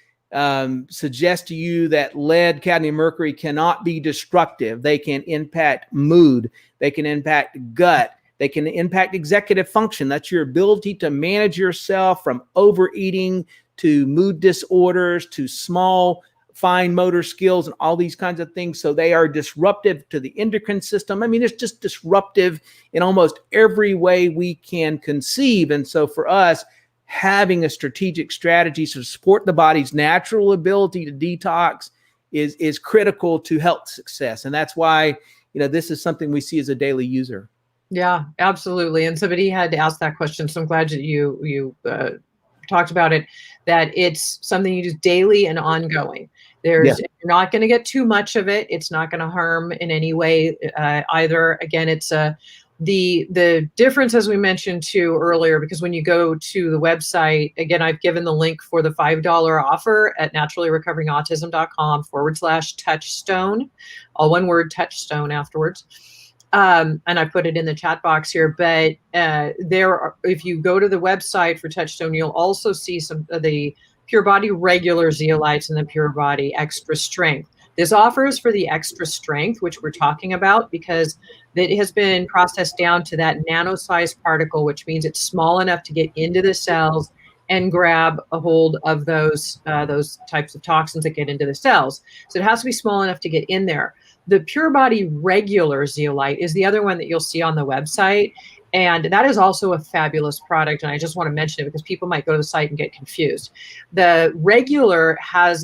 suggest to you that lead, cadmium, mercury cannot be destructive. They can impact mood. They can impact gut. They can impact executive function. That's your ability to manage yourself, from overeating to mood disorders to small fine motor skills and all these kinds of things. So they are disruptive to the endocrine system. I mean, it's just disruptive in almost every way we can conceive. And so for us, having a strategic strategy to support the body's natural ability to detox is critical to health success. And that's why, you know, this is something we see as a daily user. Yeah, absolutely. And somebody had to ask that question. So I'm glad that you talked about it, that it's something you do daily and ongoing. You're not going to get too much of it. It's not going to harm in any way either. Again, it's the difference, as we mentioned too earlier, because when you go to the website, again, I've given the link for the $5 offer at naturallyrecoveringautism.com/touchstone, all one word, touchstone afterwards. And I put it in the chat box here, but if you go to the website for Touchstone, you'll also see some of the Pure Body regular zeolites and the Pure Body extra strength. This offer is for the extra strength, which we're talking about, because it has been processed down to that nano-sized particle, which means it's small enough to get into the cells and grab a hold of those types of toxins that get into the cells. So it has to be small enough to get in there. The Pure Body regular zeolite is the other one that you'll see on the website. And that is also a fabulous product. And I just want to mention it because people might go to the site and get confused. The regular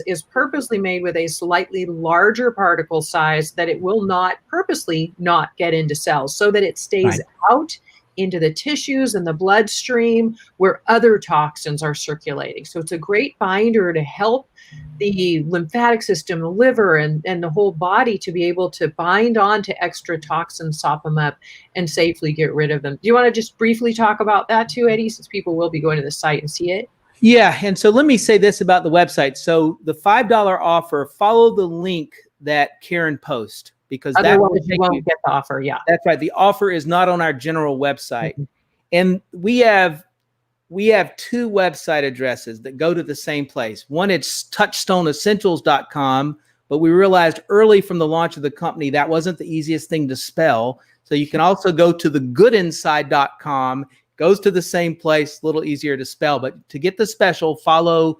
is purposely made with a slightly larger particle size that it will not purposely not get into cells, so that it stays out into the tissues and the bloodstream where other toxins are circulating. So it's a great binder to help the lymphatic system, the liver, and the whole body to be able to bind on to extra toxins, sop them up, and safely get rid of them. Do you want to just briefly talk about that too, Eddie, since people will be going to the site and see it? Yeah, and so let me say this about the website. So the $5 offer, follow the link that Karen posts, because otherwise you won't get the offer. Yeah, that's right. The offer is not on our general website. Mm-hmm. And we have two website addresses that go to the same place. One, it's touchstoneessentials.com, but we realized early from the launch of the company that wasn't the easiest thing to spell. So you can also go to thegoodinside.com, goes to the same place, a little easier to spell. But to get the special, follow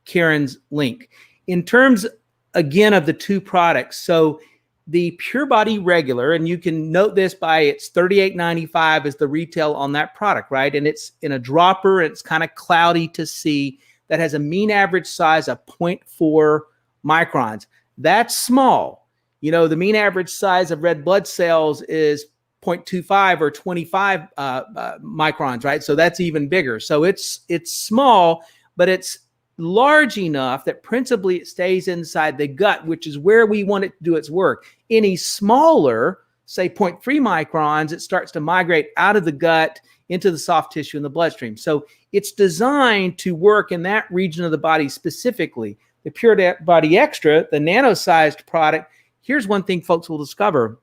Karen's link. In terms, again, of the two products, so the Pure Body Regular, and you can note this by it's $38.95 is the retail on that product, right? And it's in a dropper, and it's kind of cloudy to see, that has a mean average size of 0.4 microns. That's small. You know, the mean average size of red blood cells is 0.25 or 25 microns, right? So that's even bigger. So it's small, but it's large enough that principally it stays inside the gut, which is where we want it to do its work. Any smaller, say 0.3 microns, it starts to migrate out of the gut into the soft tissue in the bloodstream. So it's designed to work in that region of the body specifically. The Pure Body Extra, the nano-sized product, here's one thing folks will discover.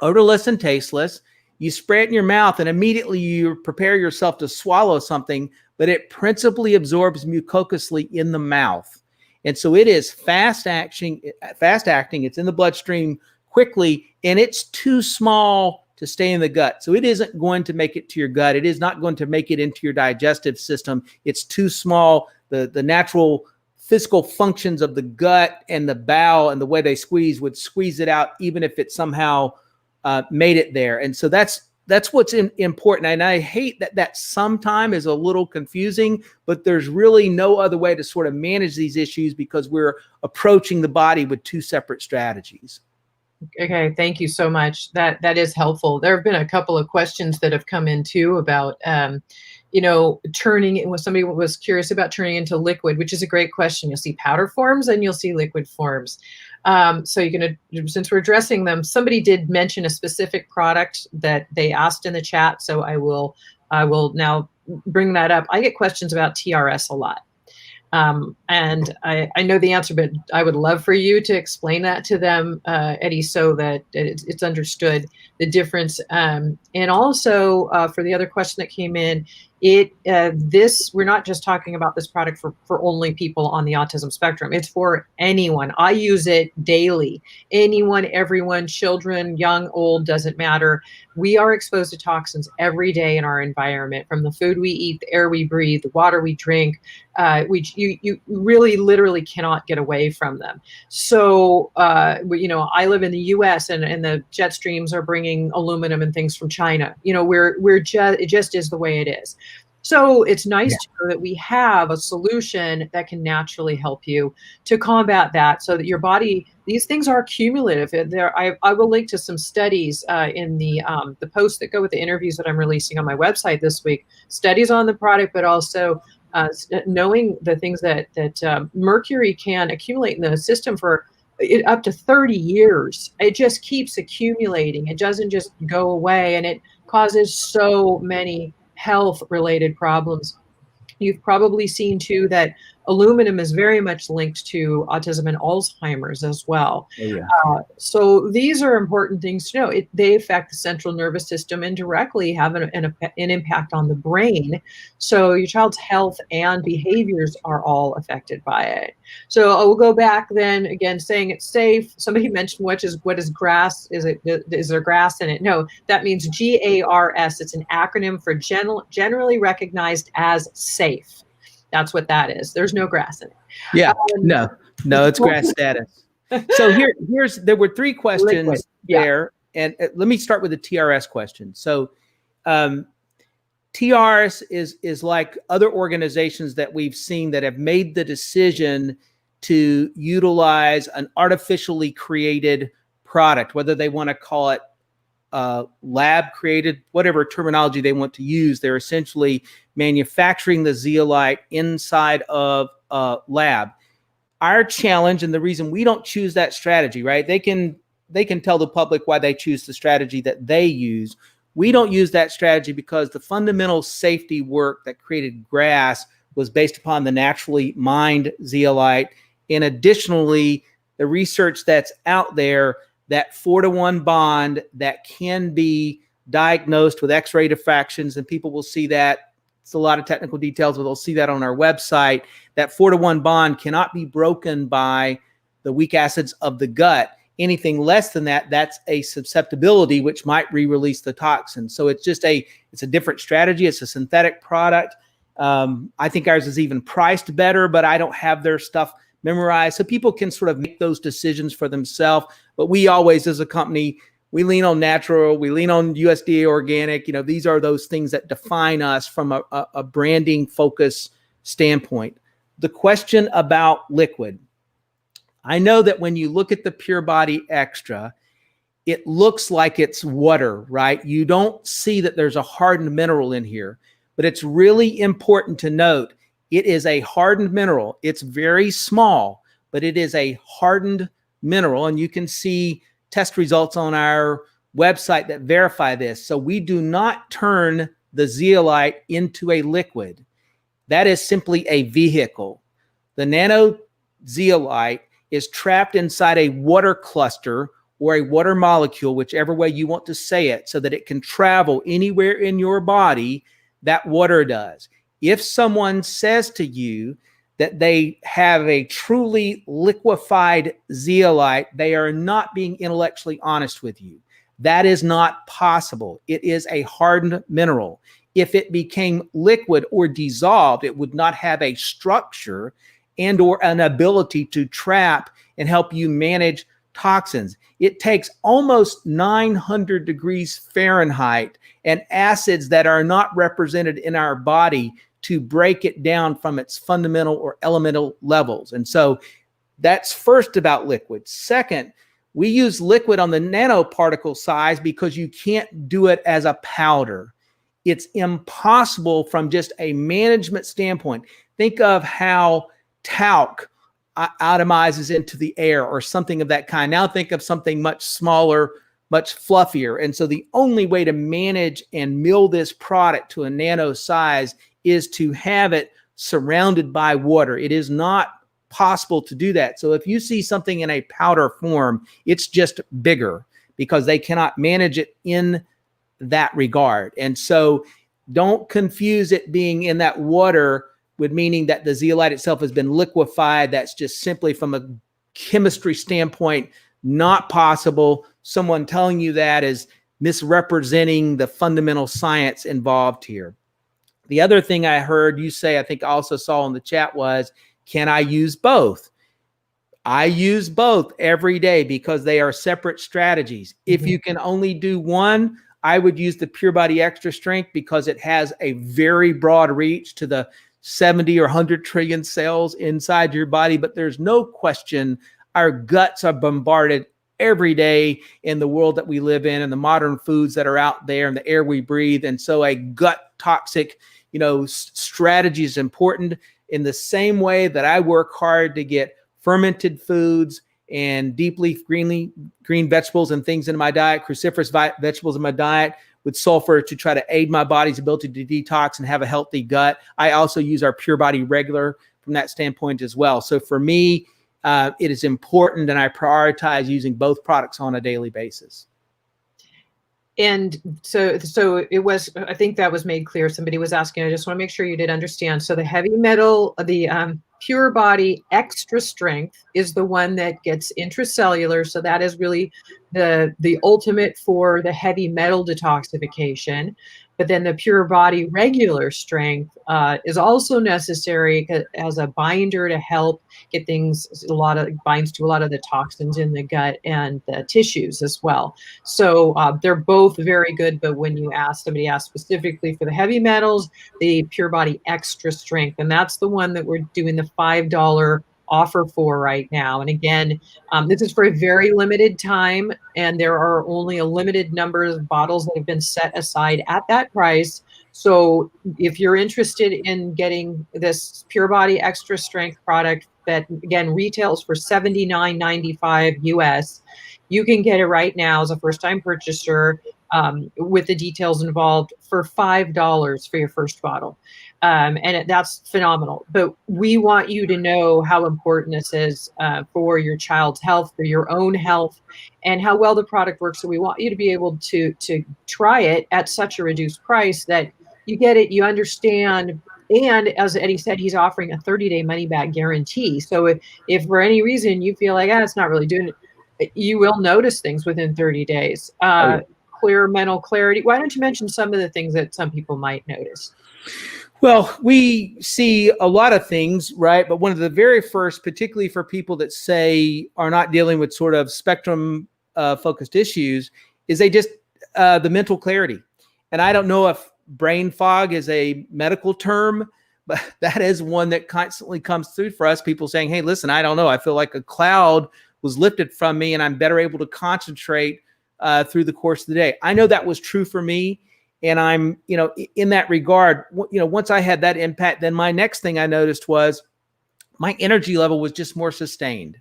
Odorless and tasteless. You spray it in your mouth and immediately you prepare yourself to swallow something, but it principally absorbs mucously in the mouth. And so it is fast acting. It's in the bloodstream quickly, and it's too small to stay in the gut. So it isn't going to make it to your gut. It is not going to make it into your digestive system. It's too small. The natural physical functions of the gut and the bowel and the way they squeeze would squeeze it out, even if it somehow made it there. And so that's what's important. And I hate that sometimes is a little confusing, but there's really no other way to sort of manage these issues because we're approaching the body with two separate strategies. Okay, thank you so much. That is helpful. There have been a couple of questions that have come in too about, turning. Somebody was curious about turning into liquid, which is a great question. You'll see powder forms and you'll see liquid forms. So you're going to, since we're addressing them, somebody did mention a specific product that they asked in the chat. So I will now bring that up. I get questions about TRS a lot. And I know the answer, but I would love for you to explain that to them, Eddie, so that it's understood the difference. And also for the other question that came in, we're not just talking about this product for only people on the autism spectrum. It's for anyone. I use it daily. Anyone, everyone, children, young, old, doesn't matter. We are exposed to toxins every day in our environment, from the food we eat, the air we breathe, the water we drink. You really literally cannot get away from them. So, I live in the U.S. and the jet streams are bringing aluminum and things from China. It just is the way it is. So it's nice to know that we have a solution that can naturally help you to combat that, so that your body, these things are cumulative. I will link to some studies in the posts that go with the interviews that I'm releasing on my website this week, studies on the product, but also knowing the things that mercury can accumulate in the system for up to 30 years. It just keeps accumulating. It doesn't just go away, and it causes so many health-related problems. You've probably seen too that aluminum is very much linked to autism and Alzheimer's as well. Oh, yeah. So these are important things to know. They affect the central nervous system and directly have an impact on the brain. So your child's health and behaviors are all affected by it. So I will go back then again, saying it's safe. Somebody mentioned what is GRAS? Is there grass in it? No, that means GARS. It's an acronym for generally recognized as safe. That's what that is. There's no grass in it. Yeah, no, it's grass status. So there were three questions there, and let me start with the TRS question. So TRS is like other organizations that we've seen that have made the decision to utilize an artificially created product, whether they want to call it lab created, whatever terminology they want to use. They're essentially manufacturing the zeolite inside of a lab. Our challenge, and the reason we don't choose that strategy, right? They can tell the public why they choose the strategy that they use. We don't use that strategy because the fundamental safety work that created grass was based upon the naturally mined zeolite. And additionally, the research that's out there, that 4-to-1 bond that can be diagnosed with X-ray diffractions, and people will see that. It's a lot of technical details, but they'll see that on our website. That 4-to-1 bond cannot be broken by the weak acids of the gut. Anything less than that, that's a susceptibility, which might re-release the toxin. So it's a different strategy. It's a synthetic product. I think ours is even priced better, but I don't have their stuff memorized. So people can sort of make those decisions for themselves. But we always, as a company, we lean on natural, we lean on USDA organic. These are those things that define us from a branding focus standpoint. The question about liquid. I know that when you look at the Pure Body Extra, it looks like it's water, right? You don't see that there's a hardened mineral in here, but it's really important to note it is a hardened mineral. It's very small, but it is a hardened mineral, and you can see test results on our website that verify this. So we do not turn the zeolite into a liquid. That is simply a vehicle. The nano zeolite is trapped inside a water cluster or a water molecule, whichever way you want to say it, so that it can travel anywhere in your body that water does. If someone says to you that they have a truly liquefied zeolite, they are not being intellectually honest with you. That is not possible. It is a hardened mineral. If it became liquid or dissolved, it would not have a structure and or an ability to trap and help you manage toxins. It takes almost 900 degrees Fahrenheit and acids that are not represented in our body to break it down from its fundamental or elemental levels. And so that's first about liquid. Second, we use liquid on the nanoparticle size because you can't do it as a powder. It's impossible from just a management standpoint. Think of how talc atomizes into the air or something of that kind. Now think of something much smaller, much fluffier. And so the only way to manage and mill this product to a nano size is to have it surrounded by water. It is not possible to do that. So if you see something in a powder form, it's just bigger because they cannot manage it in that regard. And so don't confuse it being in that water with meaning that the zeolite itself has been liquefied. That's just simply from a chemistry standpoint, not possible. Someone telling you that is misrepresenting the fundamental science involved here. The other thing I heard you say, I think I also saw in the chat was, can I use both? I use both every day because they are separate strategies. If you can only do one, I would use the Pure Body Extra Strength because it has a very broad reach to the 70 or 100 trillion cells inside your body. But there's no question our guts are bombarded every day in the world that we live in and the modern foods that are out there and the air we breathe. And so a gut toxic, strategy is important in the same way that I work hard to get fermented foods and deep leaf green vegetables and things in my diet, cruciferous vegetables in my diet with sulfur to try to aid my body's ability to detox and have a healthy gut. I also use our Pure Body Regular from that standpoint as well. So for me, it is important, and I prioritize using both products on a daily basis. And so it was, I think that was made clear. Somebody was asking, I just want to make sure you did understand. So the heavy metal, the Pure Body Extra Strength is the one that gets intracellular. So that is really the ultimate for the heavy metal detoxification. But then the Pure Body Regular Strength is also necessary as a binder to help get things, binds to a lot of the toxins in the gut and the tissues as well. So they're both very good. But when somebody asked specifically for the heavy metals, the Pure Body Extra Strength, and that's the one that we're doing the $5 offer for right now. And again, this is for a very limited time, and there are only a limited number of bottles that have been set aside at that price. So if you're interested in getting this Pure Body Extra Strength product that, again, retails for $79.95 US, you can get it right now as a first-time purchaser, with the details involved, for $5 for your first bottle. That's phenomenal. But we want you to know how important this is for your child's health, for your own health, and how well the product works. So we want you to be able to try it at such a reduced price that you get it, you understand. And as Eddie said, he's offering a 30-day money-back guarantee. So if for any reason you feel like, it's not really doing it, you will notice things within 30 days. Clear mental clarity. Why don't you mention some of the things that some people might notice? Well, we see a lot of things, right? But one of the very first, particularly for people that say are not dealing with sort of spectrum focused issues, is they just the mental clarity. And I don't know if brain fog is a medical term, but that is one that constantly comes through for us. People saying, hey, listen, I don't know. I feel like a cloud was lifted from me and I'm better able to concentrate through the course of the day. I know that was true for me. And I'm, in that regard, once I had that impact, then my next thing I noticed was my energy level was just more sustained.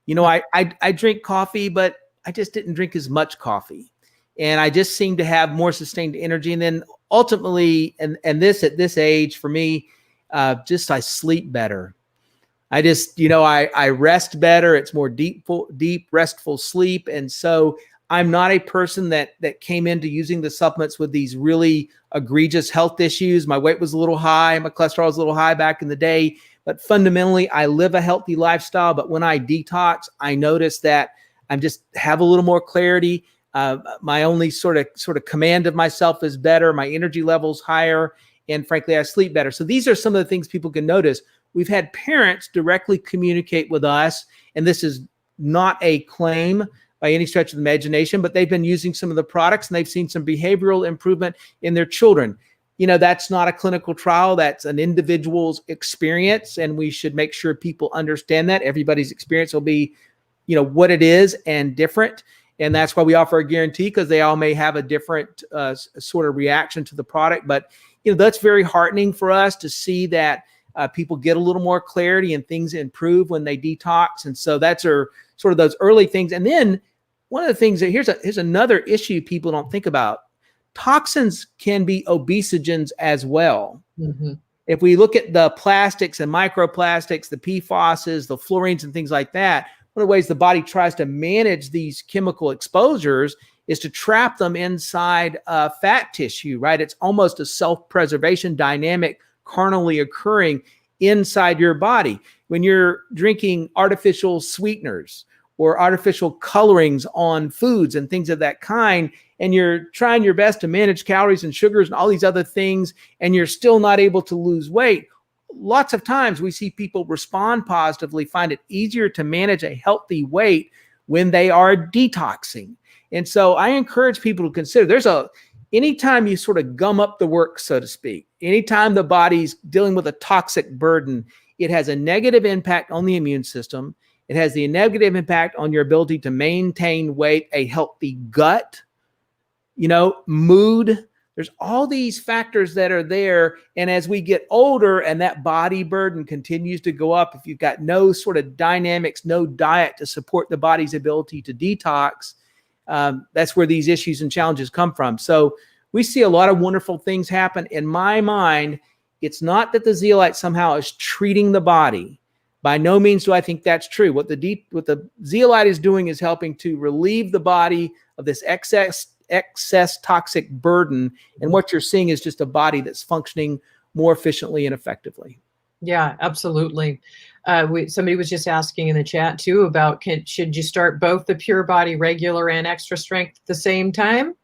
I drink coffee, but I just didn't drink as much coffee. And I just seemed to have more sustained energy. And then ultimately, and this at this age for me, I sleep better. I just, I rest better. It's more deep, restful sleep. And so I'm not a person that came into using the supplements with these really egregious health issues. My weight was a little high. My cholesterol was a little high back in the day. But fundamentally, I live a healthy lifestyle. But when I detox, I notice that I just have a little more clarity. My only sort of command of myself is better. My energy level's higher. And frankly, I sleep better. So these are some of the things people can notice. We've had parents directly communicate with us. And this is not a claim by any stretch of the imagination, but they've been using some of the products and they've seen some behavioral improvement in their children. That's not a clinical trial. That's an individual's experience. And we should make sure people understand that everybody's experience will be, what it is and different. And that's why we offer a guarantee, because they all may have a different sort of reaction to the product. But, that's very heartening for us to see that people get a little more clarity and things improve when they detox. And so that's sort of those early things. And then one of the things that here's another issue people don't think about. Toxins can be obesogens as well. Mm-hmm. If we look at the plastics and microplastics, the PFASs, the fluorines and things like that, one of the ways the body tries to manage these chemical exposures is to trap them inside fat tissue, right? It's almost a self-preservation dynamic carnally occurring inside your body. When you're drinking artificial sweeteners or artificial colorings on foods and things of that kind, and you're trying your best to manage calories and sugars and all these other things, and you're still not able to lose weight, lots of times we see people respond positively, find it easier to manage a healthy weight when they are detoxing. And so I encourage people to consider anytime you sort of gum up the works, so to speak, anytime the body's dealing with a toxic burden, it has a negative impact on the immune system. It has the negative impact on your ability to maintain weight, a healthy gut, mood. There's all these factors that are there. And as we get older and that body burden continues to go up, if you've got no sort of dynamics, no diet to support the body's ability to detox, that's where these issues and challenges come from. So we see a lot of wonderful things happen. In my mind, it's not that the zeolite somehow is treating the body. By no means do I think that's true. What the zeolite is doing is helping to relieve the body of this excess toxic burden. And what you're seeing is just a body that's functioning more efficiently and effectively. Yeah, absolutely. Somebody was just asking in the chat too about should you start both the Pure Body regular and extra strength at the same time?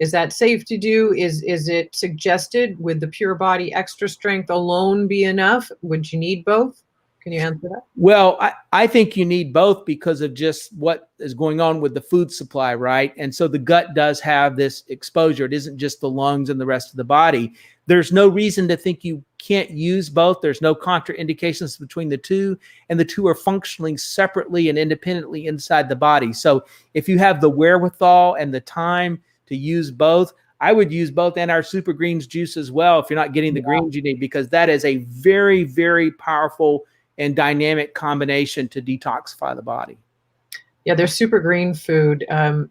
Is that safe to do? Is it suggested? Would the Pure Body extra strength alone be enough? Would you need both? Can you answer that? Well, I think you need both because of just what is going on with the food supply, right? And so the gut does have this exposure. It isn't just the lungs and the rest of the body. There's no reason to think you can't use both. There's no contraindications between the two, and the two are functioning separately and independently inside the body. So if you have the wherewithal and the time to use both, I would use both, and our super greens juice as well if you're not getting the greens you need, because that is a very, very powerful and dynamic combination to detoxify the body. Yeah, there's super green food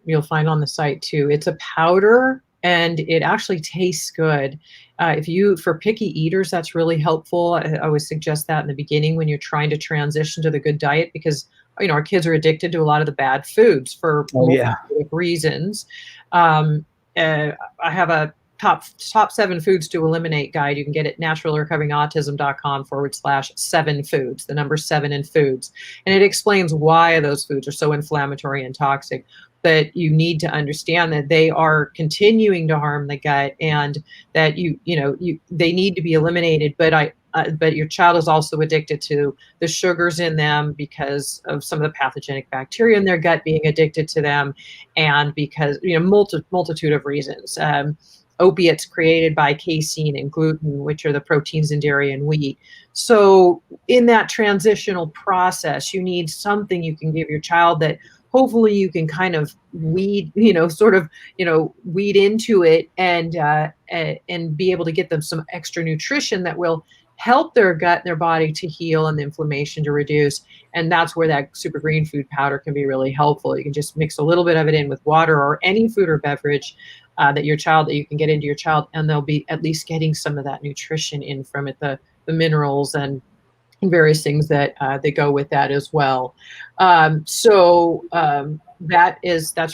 you'll find on the site too. It's a powder and it actually tastes good. For picky eaters, that's really helpful. I always suggest that in the beginning when you're trying to transition to the good diet, because our kids are addicted to a lot of the bad foods for multiple reasons. I have a top 7 foods to eliminate guide. You can get it at naturalrecoveringautism.com/7 foods, the number 7 in foods. And it explains why those foods are so inflammatory and toxic. But you need to understand that they are continuing to harm the gut, and that they need to be eliminated. But your child is also addicted to the sugars in them because of some of the pathogenic bacteria in their gut being addicted to them, and because multitude of reasons. Opiates created by casein and gluten, which are the proteins in dairy and wheat. So in that transitional process, you need something you can give your child that hopefully you can kind of weed into it and be able to get them some extra nutrition that will help their gut and their body to heal and the inflammation to reduce. And that's where that super green food powder can be really helpful. You can just mix a little bit of it in with water or any food or beverage that you can get into your child, and they'll be at least getting some of that nutrition in from it, the minerals and various things that go with that as well. That's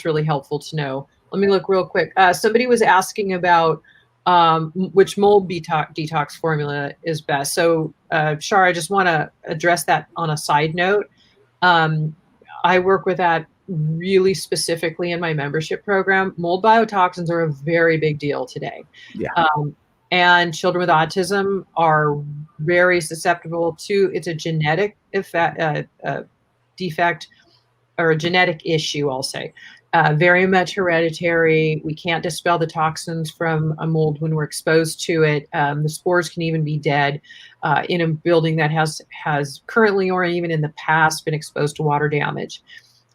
really helpful to know. Let me look real quick. Somebody was asking about which mold detox formula is best. So Shar, I just want to address that on a side note. I work with that really specifically in my membership program. Mold biotoxins are a very big deal today. Yeah. And children with autism are very susceptible to, it's a genetic defect or a genetic issue, I'll say. Very much hereditary. We can't dispel the toxins from a mold when we're exposed to it. The spores can even be dead in a building that has currently or even in the past been exposed to water damage.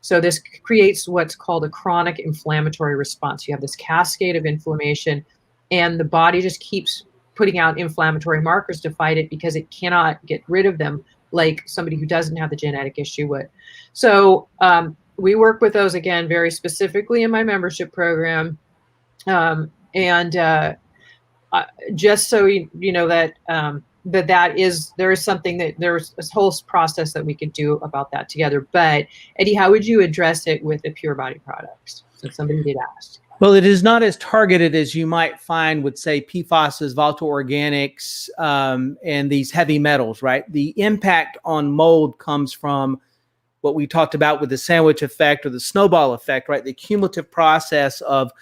So this creates what's called a chronic inflammatory response. You have this cascade of inflammation, and the body just keeps putting out inflammatory markers to fight it because it cannot get rid of them like somebody who doesn't have the genetic issue would. So we work with those, again, very specifically in my membership program. Just so you know that there is something that there's a whole process that we could do about that together. But Eddie, how would you address it with the Pure Body products? Since somebody did ask. Well, it is not as targeted as you might find with, say, PFAS, volatile organics, and these heavy metals, right? The impact on mold comes from what we talked about with the sandwich effect or the snowball effect, right? The cumulative process of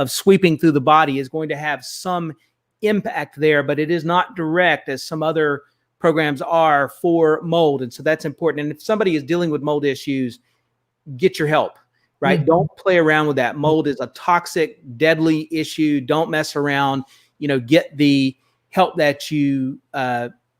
sweeping through the body is going to have some impact there, but it is not direct as some other programs are for mold. And so that's important. And if somebody is dealing with mold issues, get your help, right? Mm-hmm. Don't play around with that. Mold is a toxic, deadly issue. Don't mess around, get the help that you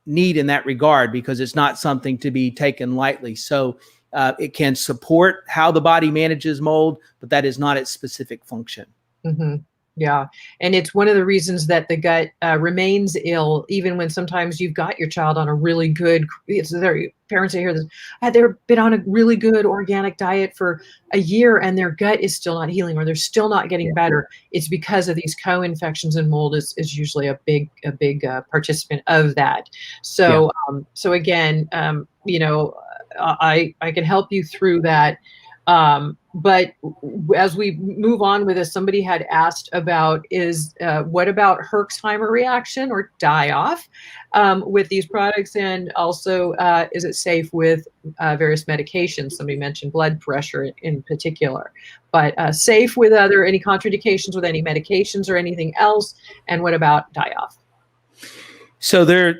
need in that regard, because it's not something to be taken lightly. So it can support how the body manages mold, but that is not its specific function. Mm-hmm. Yeah. And it's one of the reasons that the gut remains ill, even when sometimes you've got your child on a really good, parents that hear this, they've been on a really good organic diet for a year and their gut is still not healing, or they're still not getting better. It's because of these co-infections, and mold is usually a big participant of that. So, so again, I can help you through that. But as we move on with this, somebody had asked about what about Herxheimer reaction or die-off with these products, and also is it safe with various medications? Somebody mentioned blood pressure in particular, but safe with any contraindications with any medications or anything else? And what about die-off? So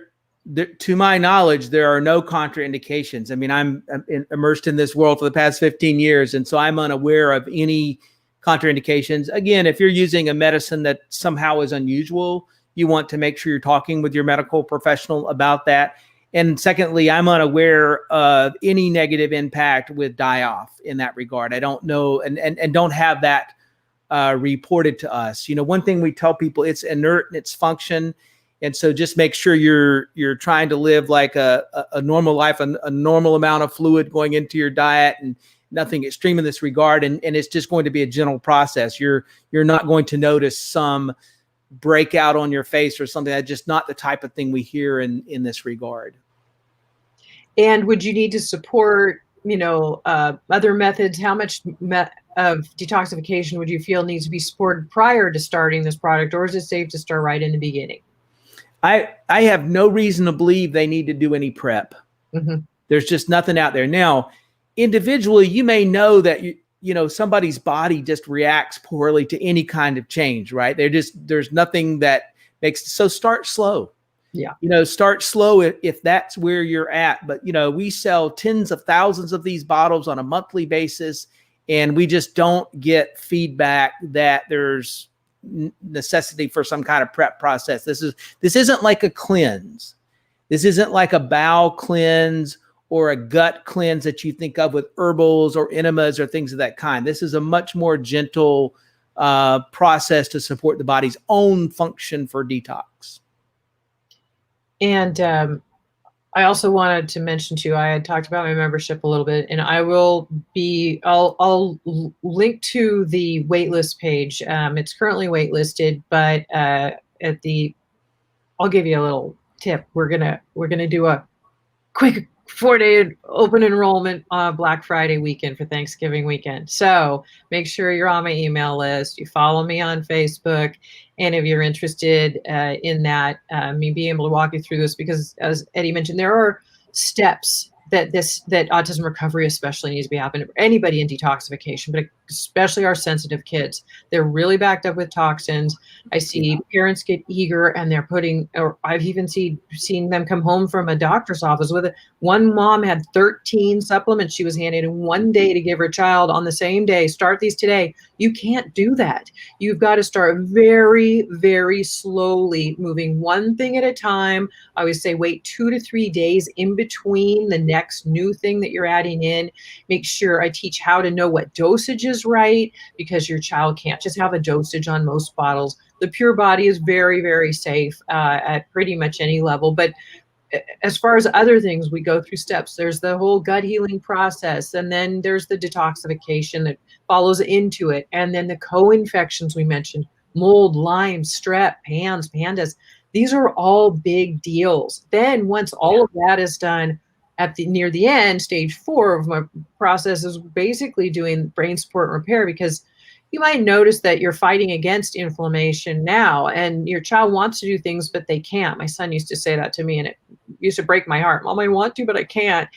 to my knowledge, there are no contraindications. I mean, I'm immersed in this world for the past 15 years, and so I'm unaware of any contraindications. Again, if you're using a medicine that somehow is unusual, you want to make sure you're talking with your medical professional about that. And secondly, I'm unaware of any negative impact with die-off in that regard. I don't know and don't have that reported to us. One thing we tell people, it's inert in its function. And so just make sure you're trying to live like a normal life, a normal amount of fluid going into your diet, and nothing extreme in this regard. And it's just going to be a gentle process. You're not going to notice some breakout on your face or something. That's just not the type of thing we hear in this regard. And would you need to support, other methods? How much of detoxification would you feel needs to be supported prior to starting this product, or is it safe to start right in the beginning? I have no reason to believe they need to do any prep. Mm-hmm. There's just nothing out there. Now, individually, you may know that somebody's body just reacts poorly to any kind of change, right? There's nothing that makes, so start slow. Yeah. Start slow if that's where you're at. But, we sell tens of thousands of these bottles on a monthly basis, and we just don't get feedback that there's necessity for some kind of prep process. This isn't like a cleanse. This isn't like a bowel cleanse or a gut cleanse that you think of with herbals or enemas or things of that kind. This is a much more gentle process to support the body's own function for detox. And I also wanted to mention too, I had talked about my membership a little bit, and I'll link to the waitlist page. It's currently waitlisted, but I'll give you a little tip. We're gonna do a quick 4-day open enrollment Black Friday weekend for Thanksgiving weekend. So make sure you're on my email list. You follow me on Facebook. And if you're interested in that, me being able to walk you through this, because as Eddie mentioned, there are steps that autism recovery especially needs to be happening for anybody in detoxification, but especially our sensitive kids. They're really backed up with toxins. I see parents get eager, and they're or I've even seen them come home from a doctor's office with one mom had 13 supplements she was handed in one day to give her child on the same day. Start these today. You can't do that. You've got to start very, very slowly, moving one thing at a time. I always say wait 2 to 3 days in between the next new thing that you're adding in. Make sure I teach how to know what dosage is right, because your child can't just have a dosage on most bottles. The Pure Body is very, very safe at pretty much any level. But as far as other things, we go through steps. There's the whole gut healing process, and then there's the detoxification that follows into it, and then the co-infections we mentioned, mold, Lyme, strep, PANS, pandas. These are all big deals. Then once all of that is done, near the end, stage 4 of my process is basically doing brain support and repair, because you might notice that you're fighting against inflammation now, and your child wants to do things, but they can't. My son used to say that to me, and it used to break my heart. Mom, I want to, but I can't.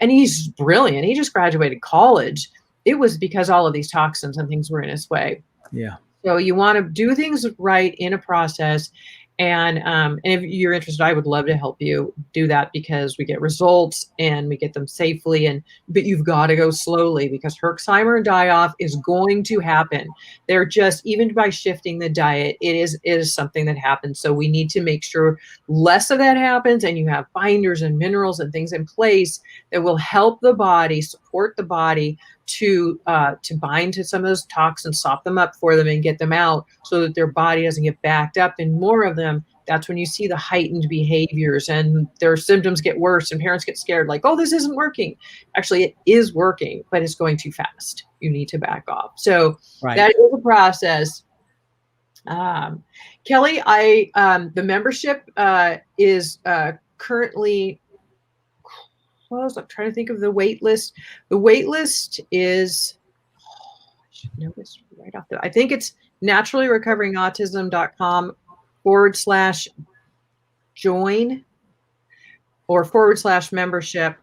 And he's brilliant. He just graduated college. It was because all of these toxins and things were in his way. Yeah. So you want to do things right in a process. And if you're interested, I would love to help you do that, because we get results and we get them safely. But you've got to go slowly, because Herxheimer and die-off is going to happen. They're just, even by shifting the diet, it is something that happens. So we need to make sure less of that happens, and you have binders and minerals and things in place that will help the body, support the body to bind to some of those toxins, sop them up for them and get them out, so that their body doesn't get backed up and more of them. That's when you see the heightened behaviors and their symptoms get worse, and parents get scared, like, oh, this isn't working. Actually, it is working, but it's going too fast. You need to back off. So that is a process. Kelly, the membership is currently closed. I'm trying to think of the wait list. The wait list is, I should know this right off I think it's naturallyrecoveringautism.com/join or /membership.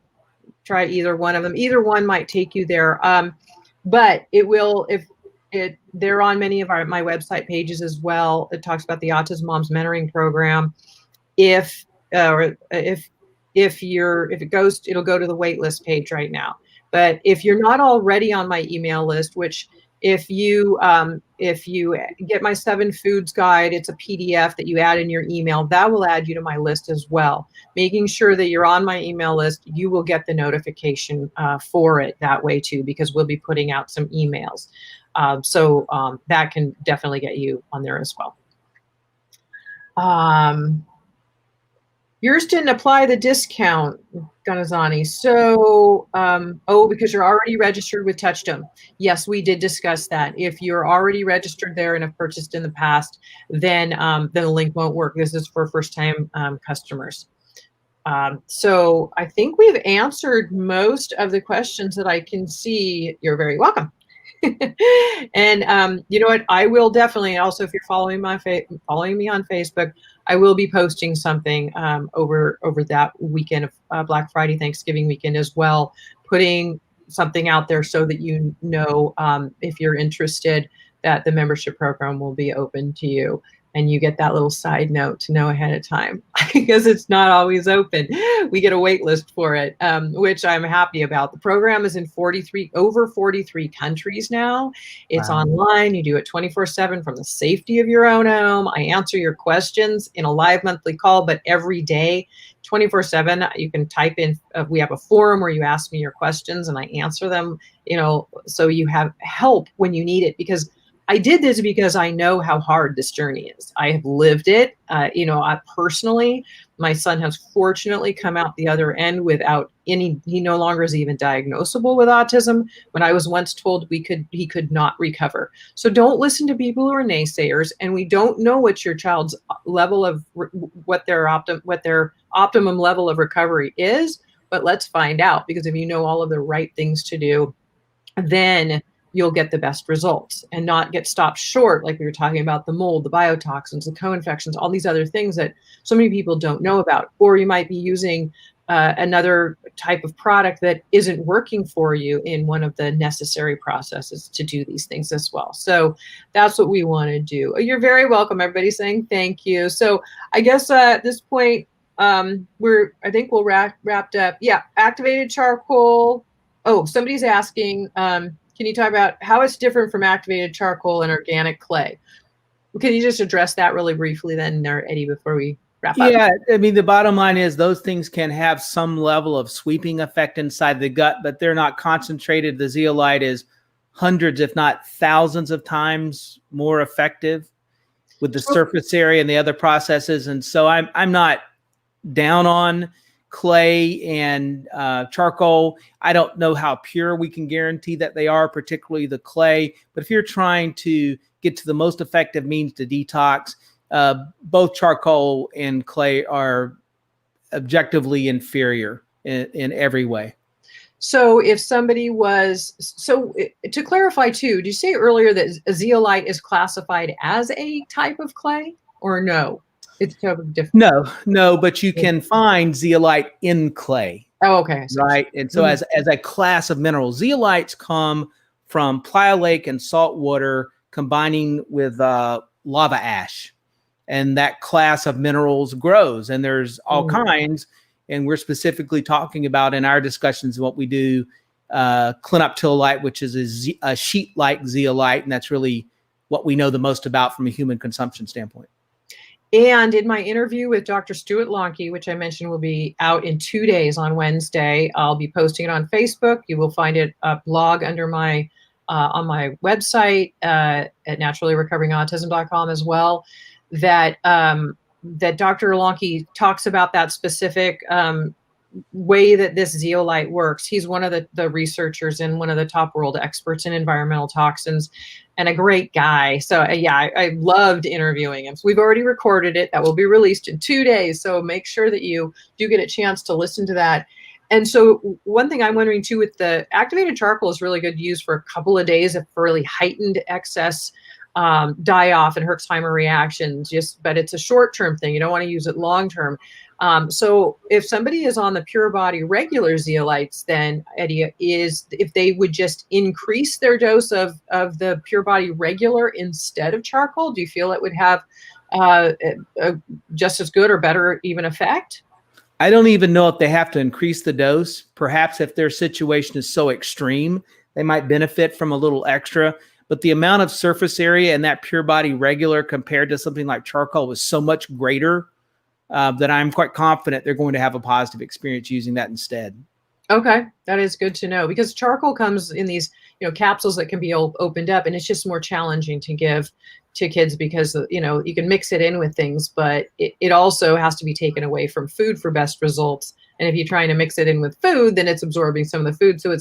Try either one of them. Either one might take you there. But it will, they're on many of my website pages as well. It talks about the Autism Moms Mentoring Program. If it goes, it'll go to the waitlist page right now. But if you're not already on my email list, which If you get my 7 foods guide, it's a PDF that you add in your email. That will add you to my list as well. Making sure that you're on my email list, you will get the notification for it that way too, because we'll be putting out some emails. So that can definitely get you on there as well. Yours didn't apply the discount, Ganazani. So, because you're already registered with Touchdom. Yes, we did discuss that. If you're already registered there and have purchased in the past, then the link won't work. This is for first-time customers. So I think we've answered most of the questions that I can see. You're very welcome. And you know what? I will definitely also, if you're following me on Facebook, I will be posting something over that weekend of Black Friday, Thanksgiving weekend as well, putting something out there so that you know if you're interested that the membership program will be open to you. And you get that little side note to know ahead of time because it's not always open. We get a wait list for it, which I'm happy about. The program is in over 43 countries now. It's online. You do it 24/7 from the safety of your own home. I answer your questions in a live monthly call, but every day, 24/7, you can type in. We have a forum where you ask me your questions and I answer them, so you have help when you need it, because I did this because I know how hard this journey is. I have lived it. I personally, my son has fortunately come out the other end without he no longer is even diagnosable with autism. When I was once told he could not recover. So don't listen to people who are naysayers, and we don't know what your child's level of, what their optimum level of recovery is, but let's find out, because if you know all of the right things to do, then you'll get the best results and not get stopped short, like we were talking about the mold, the biotoxins, the co-infections, all these other things that so many people don't know about. Or you might be using another type of product that isn't working for you in one of the necessary processes to do these things as well. So that's what we want to do. You're very welcome. Everybody's saying thank you. So I guess at this point, I think we'll wrapped up. Yeah, activated charcoal. Oh, somebody's asking, can you talk about how it's different from activated charcoal and organic clay? Can you just address that really briefly then, Eddie, before we wrap up? Yeah, I mean, the bottom line is those things can have some level of sweeping effect inside the gut, but they're not concentrated. The zeolite is hundreds, if not thousands of times more effective with the surface area and the other processes. And so I'm not down on clay and charcoal. I don't know how pure we can guarantee that they are, particularly the clay. But if you're trying to get to the most effective means to detox, both charcoal and clay are objectively inferior in every way. So if somebody to clarify too, did you say earlier that a zeolite is classified as a type of clay, or no? It's totally different. No, but you can find zeolite in clay. Oh, okay. Right. And so as a class of minerals, zeolites come from playa lake and salt water combining with lava ash. And that class of minerals grows, and there's all kinds. And we're specifically talking about in our discussions what we do, clinoptilolite, which is a sheet-like zeolite. And that's really what we know the most about from a human consumption standpoint. And in my interview with Dr. Stuart Lonke, which I mentioned will be out in 2 days on Wednesday, I'll be posting it on Facebook. You will find it a blog under my on my website at naturallyrecoveringautism.com as well. That Dr. Lonke talks about that specific way that this zeolite works. He's one of the researchers and one of the top world experts in environmental toxins, and a great guy. So I loved interviewing him. So we've already recorded it. That will be released in 2 days. So make sure that you do get a chance to listen to that. And so one thing I'm wondering too, with the activated charcoal, is really good to use for a couple of days if really heightened excess die-off and Herxheimer reactions, but it's a short-term thing. You don't want to use it long-term. So if somebody is on the Pure Body regular zeolites, then Eddie, if they would just increase their dose of the Pure Body regular instead of charcoal, do you feel it would have just as good or better even effect? I don't even know if they have to increase the dose. Perhaps if their situation is so extreme, they might benefit from a little extra. but the amount of surface area and that Pure Body Regular compared to something like charcoal was so much greater that I'm quite confident they're going to have a positive experience using that instead. Okay, that is good to know, because charcoal comes in these, capsules that can be opened up, and it's just more challenging to give to kids because, you can mix it in with things, but it also has to be taken away from food for best results. And if you're trying to mix it in with food, then it's absorbing some of the food. So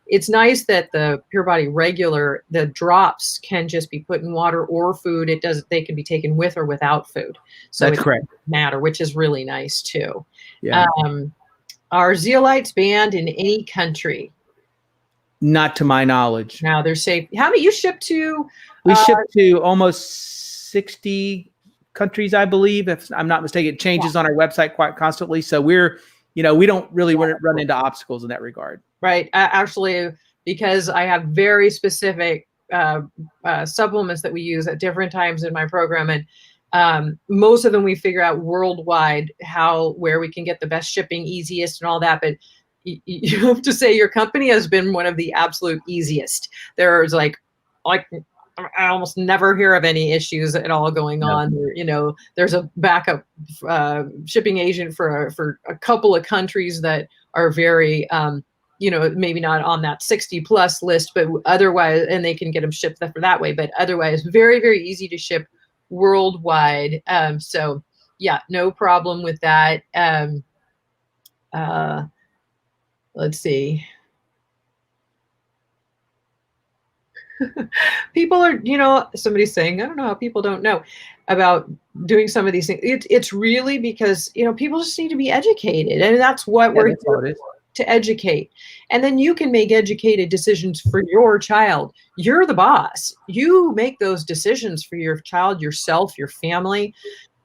it's nice that the Pure Body Regular, the drops can just be put in water or food. They can be taken with or without food. So That's correct. It doesn't matter, which is really nice too. Yeah. Are zeolites banned in any country? Not to my knowledge. Now they're safe. How many you ship to? We ship to almost 60 countries, I believe, if I'm not mistaken. It changes on our website quite constantly. So we're, we don't really run into obstacles in that regard. Right. Actually, because I have very specific supplements that we use at different times in my program, and most of them we figure out worldwide where we can get the best shipping, easiest, and all that. But you have to say your company has been one of the absolute easiest. There's like I almost never hear of any issues at all going on. There's a backup shipping agent for a couple of countries that are very, maybe not on that 60 plus list, but otherwise, and they can get them shipped for that way. But otherwise, very, very easy to ship worldwide. So yeah, no problem with that. Let's see. People are, somebody's saying, I don't know how people don't know about doing some of these things. It's really because, people just need to be educated. And that's what we're here to educate. And then you can make educated decisions for your child. You're the boss. You make those decisions for your child, yourself, your family.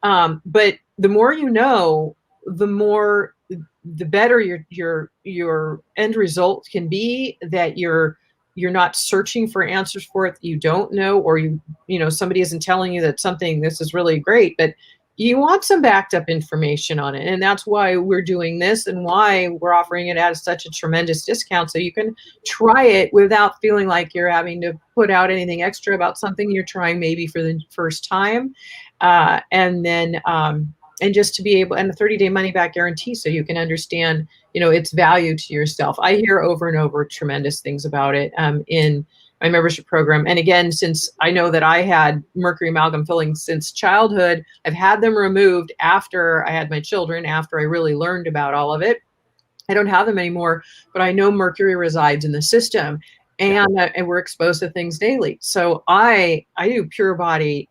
But the more you know, the better your end result can be, that you're not searching for answers for it that you don't know, or somebody isn't telling you that this is really great, but you want some backed up information on it. And that's why we're doing this and why we're offering it at such a tremendous discount, so you can try it without feeling like you're having to put out anything extra about something you're trying maybe for the first time. And just to be able, and a 30-day money back guarantee, so you can understand, its value to yourself. I hear over and over tremendous things about it in my membership program. And again, since I know that I had mercury amalgam fillings since childhood, I've had them removed after I had my children, after I really learned about all of it. I don't have them anymore, but I know mercury resides in the system, and we're exposed to things daily. So I do Pure Body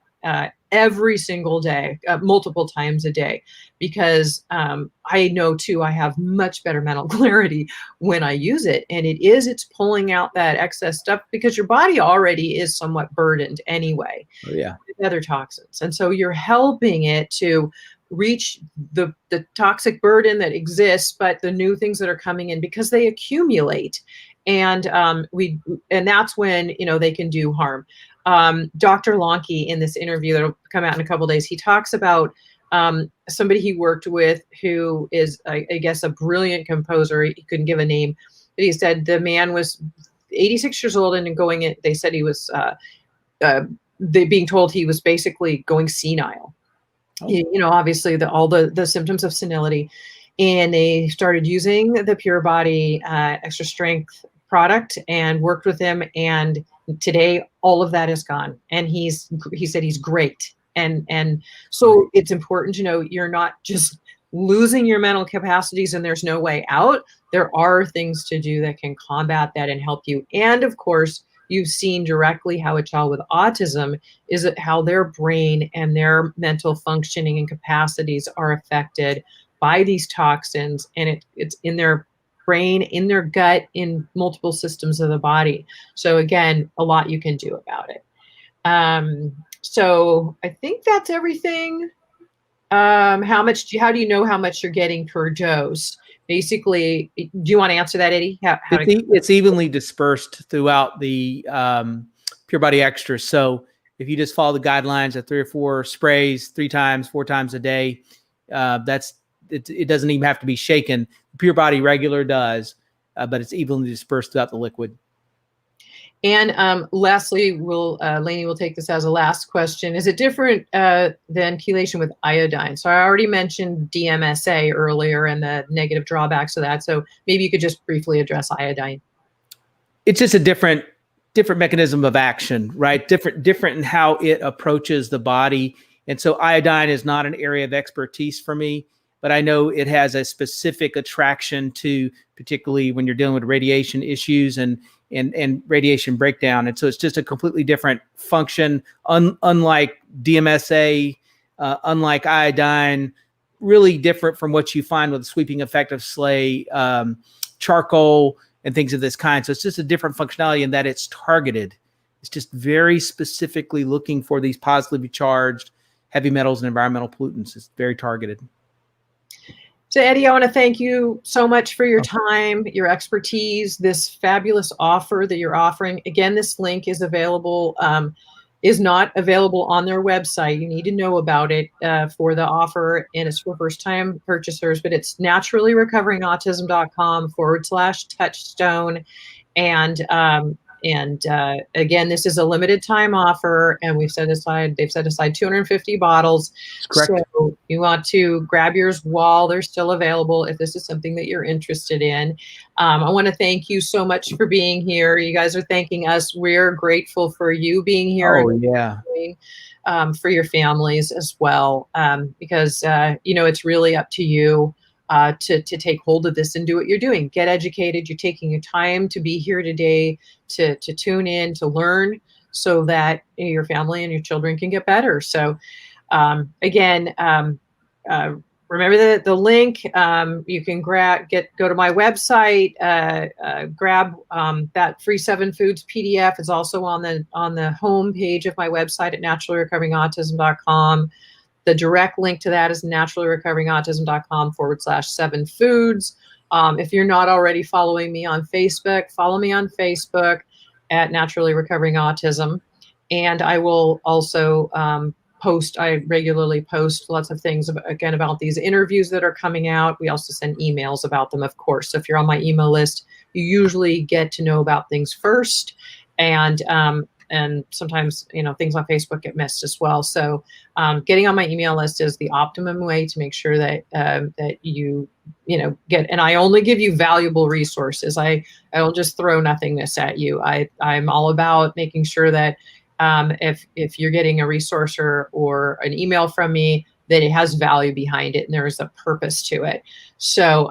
every single day, multiple times a day, because I know too, I have much better mental clarity when I use it. And it's pulling out that excess stuff, because your body already is somewhat burdened anyway with other toxins. And so you're helping it to reach the toxic burden that exists, but the new things that are coming in, because they accumulate. And that's when, they can do harm. Dr. Lonke, in this interview that'll come out in a couple of days, he talks about somebody he worked with who is, I guess, a brilliant composer. He couldn't give a name, but he said the man was 86 years old, and going in, they said he was being told he was basically going senile. Obviously all the symptoms of senility, and they started using the Pure Body extra strength product and worked with him, and today all of that is gone, and he said he's great. And so it's important to know you're not just losing your mental capacities and there's no way out. There are things to do that can combat that and help you. And of course, you've seen directly how a child with autism how their brain and their mental functioning and capacities are affected by these toxins, and it's in their brain, in their gut, in multiple systems of the body. So again, a lot you can do about it. So I think that's everything. How do you know how much you're getting per dose? Basically, do you want to answer that, Eddie? It's evenly dispersed throughout the Pure Body Extra. So if you just follow the guidelines of 3 or 4 sprays, 4 times a day, it doesn't even have to be shaken. Pure Body Regular does, but it's evenly dispersed throughout the liquid. And lastly, Lainey will take this as a last question. Is it different than chelation with iodine? So I already mentioned DMSA earlier and the negative drawbacks of that. So maybe you could just briefly address iodine. It's just a different mechanism of action, right? Different in how it approaches the body. And so iodine is not an area of expertise for me, but I know it has a specific attraction to, particularly when you're dealing with radiation issues and radiation breakdown. And so it's just a completely different function, unlike DMSA, unlike iodine, really different from what you find with the sweeping effect of SLAY, charcoal, and things of this kind. So it's just a different functionality in that it's targeted. It's just very specifically looking for these positively charged heavy metals and environmental pollutants. It's very targeted. So Eddie, I want to thank you so much for your time, your expertise, this fabulous offer that you're offering. Again, this link is available, is not available on their website. You need to know about it for the offer, and it's for first-time purchasers, but it's naturallyrecoveringautism.com/touchstone. And again, this is a limited time offer, and they've set aside 250 bottles. Correct. So you want to grab yours while they're still available if this is something that you're interested in. I want to thank you so much for being here. You guys are thanking us. We're grateful for you being here. Oh, yeah. For your families as well, because it's really up to you to take hold of this and do what you're doing. Get educated. You're taking your time to be here today to tune in, to learn, so that your family and your children can get better. So again, remember the link. You can go to my website, grab that free 7 Foods PDF. It's also on the home page of my website at naturallyrecoveringautism.com. The direct link to that is naturallyrecoveringautism.com/7foods. If you're not already following me on Facebook, follow me on Facebook at Naturally Recovering Autism. And I will also I regularly post lots of things about these interviews that are coming out. We also send emails about them, of course. So if you're on my email list, you usually get to know about things first. And sometimes, things on Facebook get missed as well. So getting on my email list is the optimum way to make sure that you get, and I only give you valuable resources. I don't just throw nothingness at you. I'm all about making sure that if you're getting a resource or an email from me, that it has value behind it and there is a purpose to it. So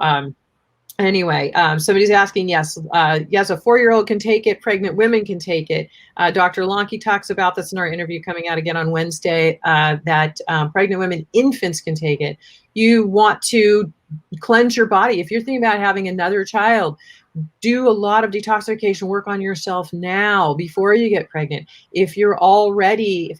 anyway, somebody's asking, yes, a 4-year-old can take it. Pregnant women can take it. Dr. Lonke talks about this in our interview coming out again on Wednesday, that pregnant women, infants can take it. You want to cleanse your body. If you're thinking about having another child, do a lot of detoxification work on yourself now before you get pregnant. If you've already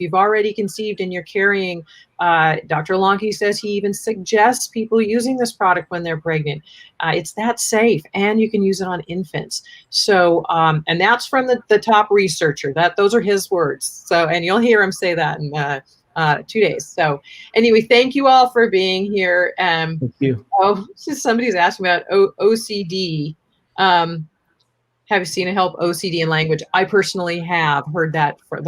conceived and you're carrying, Dr. Lonke says he even suggests people using this product when they're pregnant. It's that safe, and you can use it on infants. So, and that's from the top researcher. Those are his words. So, and you'll hear him say that in 2 days. So anyway, thank you all for being here. Thank you. Oh, somebody's asking about OCD. Have you seen it help OCD in language? I personally have heard that from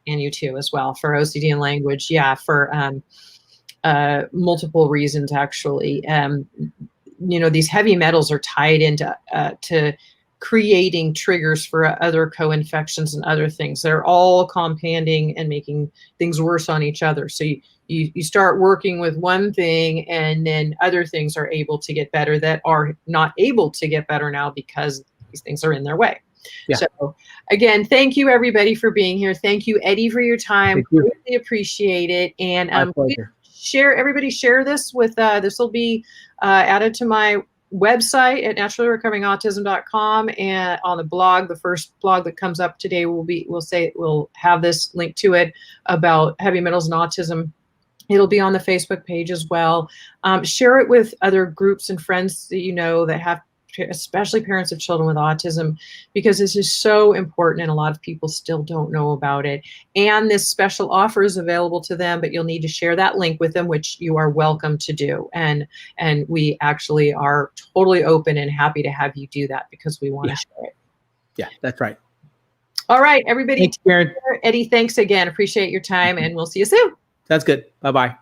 and you too as well, for OCD in language. Yeah, for multiple reasons actually. These heavy metals are tied into to creating triggers for other co-infections and other things. They're all compounding and making things worse on each other. So you start working with one thing, and then other things are able to get better that are not able to get better now because these things are in their way. Yeah. So again, thank you everybody for being here. Thank you, Eddie, for your time. Really appreciate it. And everybody share this with, this will be added to my website at naturallyrecoveringautism.com, and on the blog, the first blog that comes up today we'll have this link to it about heavy metals and autism. It'll be on the Facebook page as well. Share it with other groups and friends that you know that have, especially parents of children with autism, because this is so important and a lot of people still don't know about it. And this special offer is available to them, but you'll need to share that link with them, which you are welcome to do. And we actually are totally open and happy to have you do that because we want to share it. Yeah, that's right. All right, everybody. Thanks, Karen. Eddie, thanks again. Appreciate your time, and we'll see you soon. Sounds good. Bye-bye.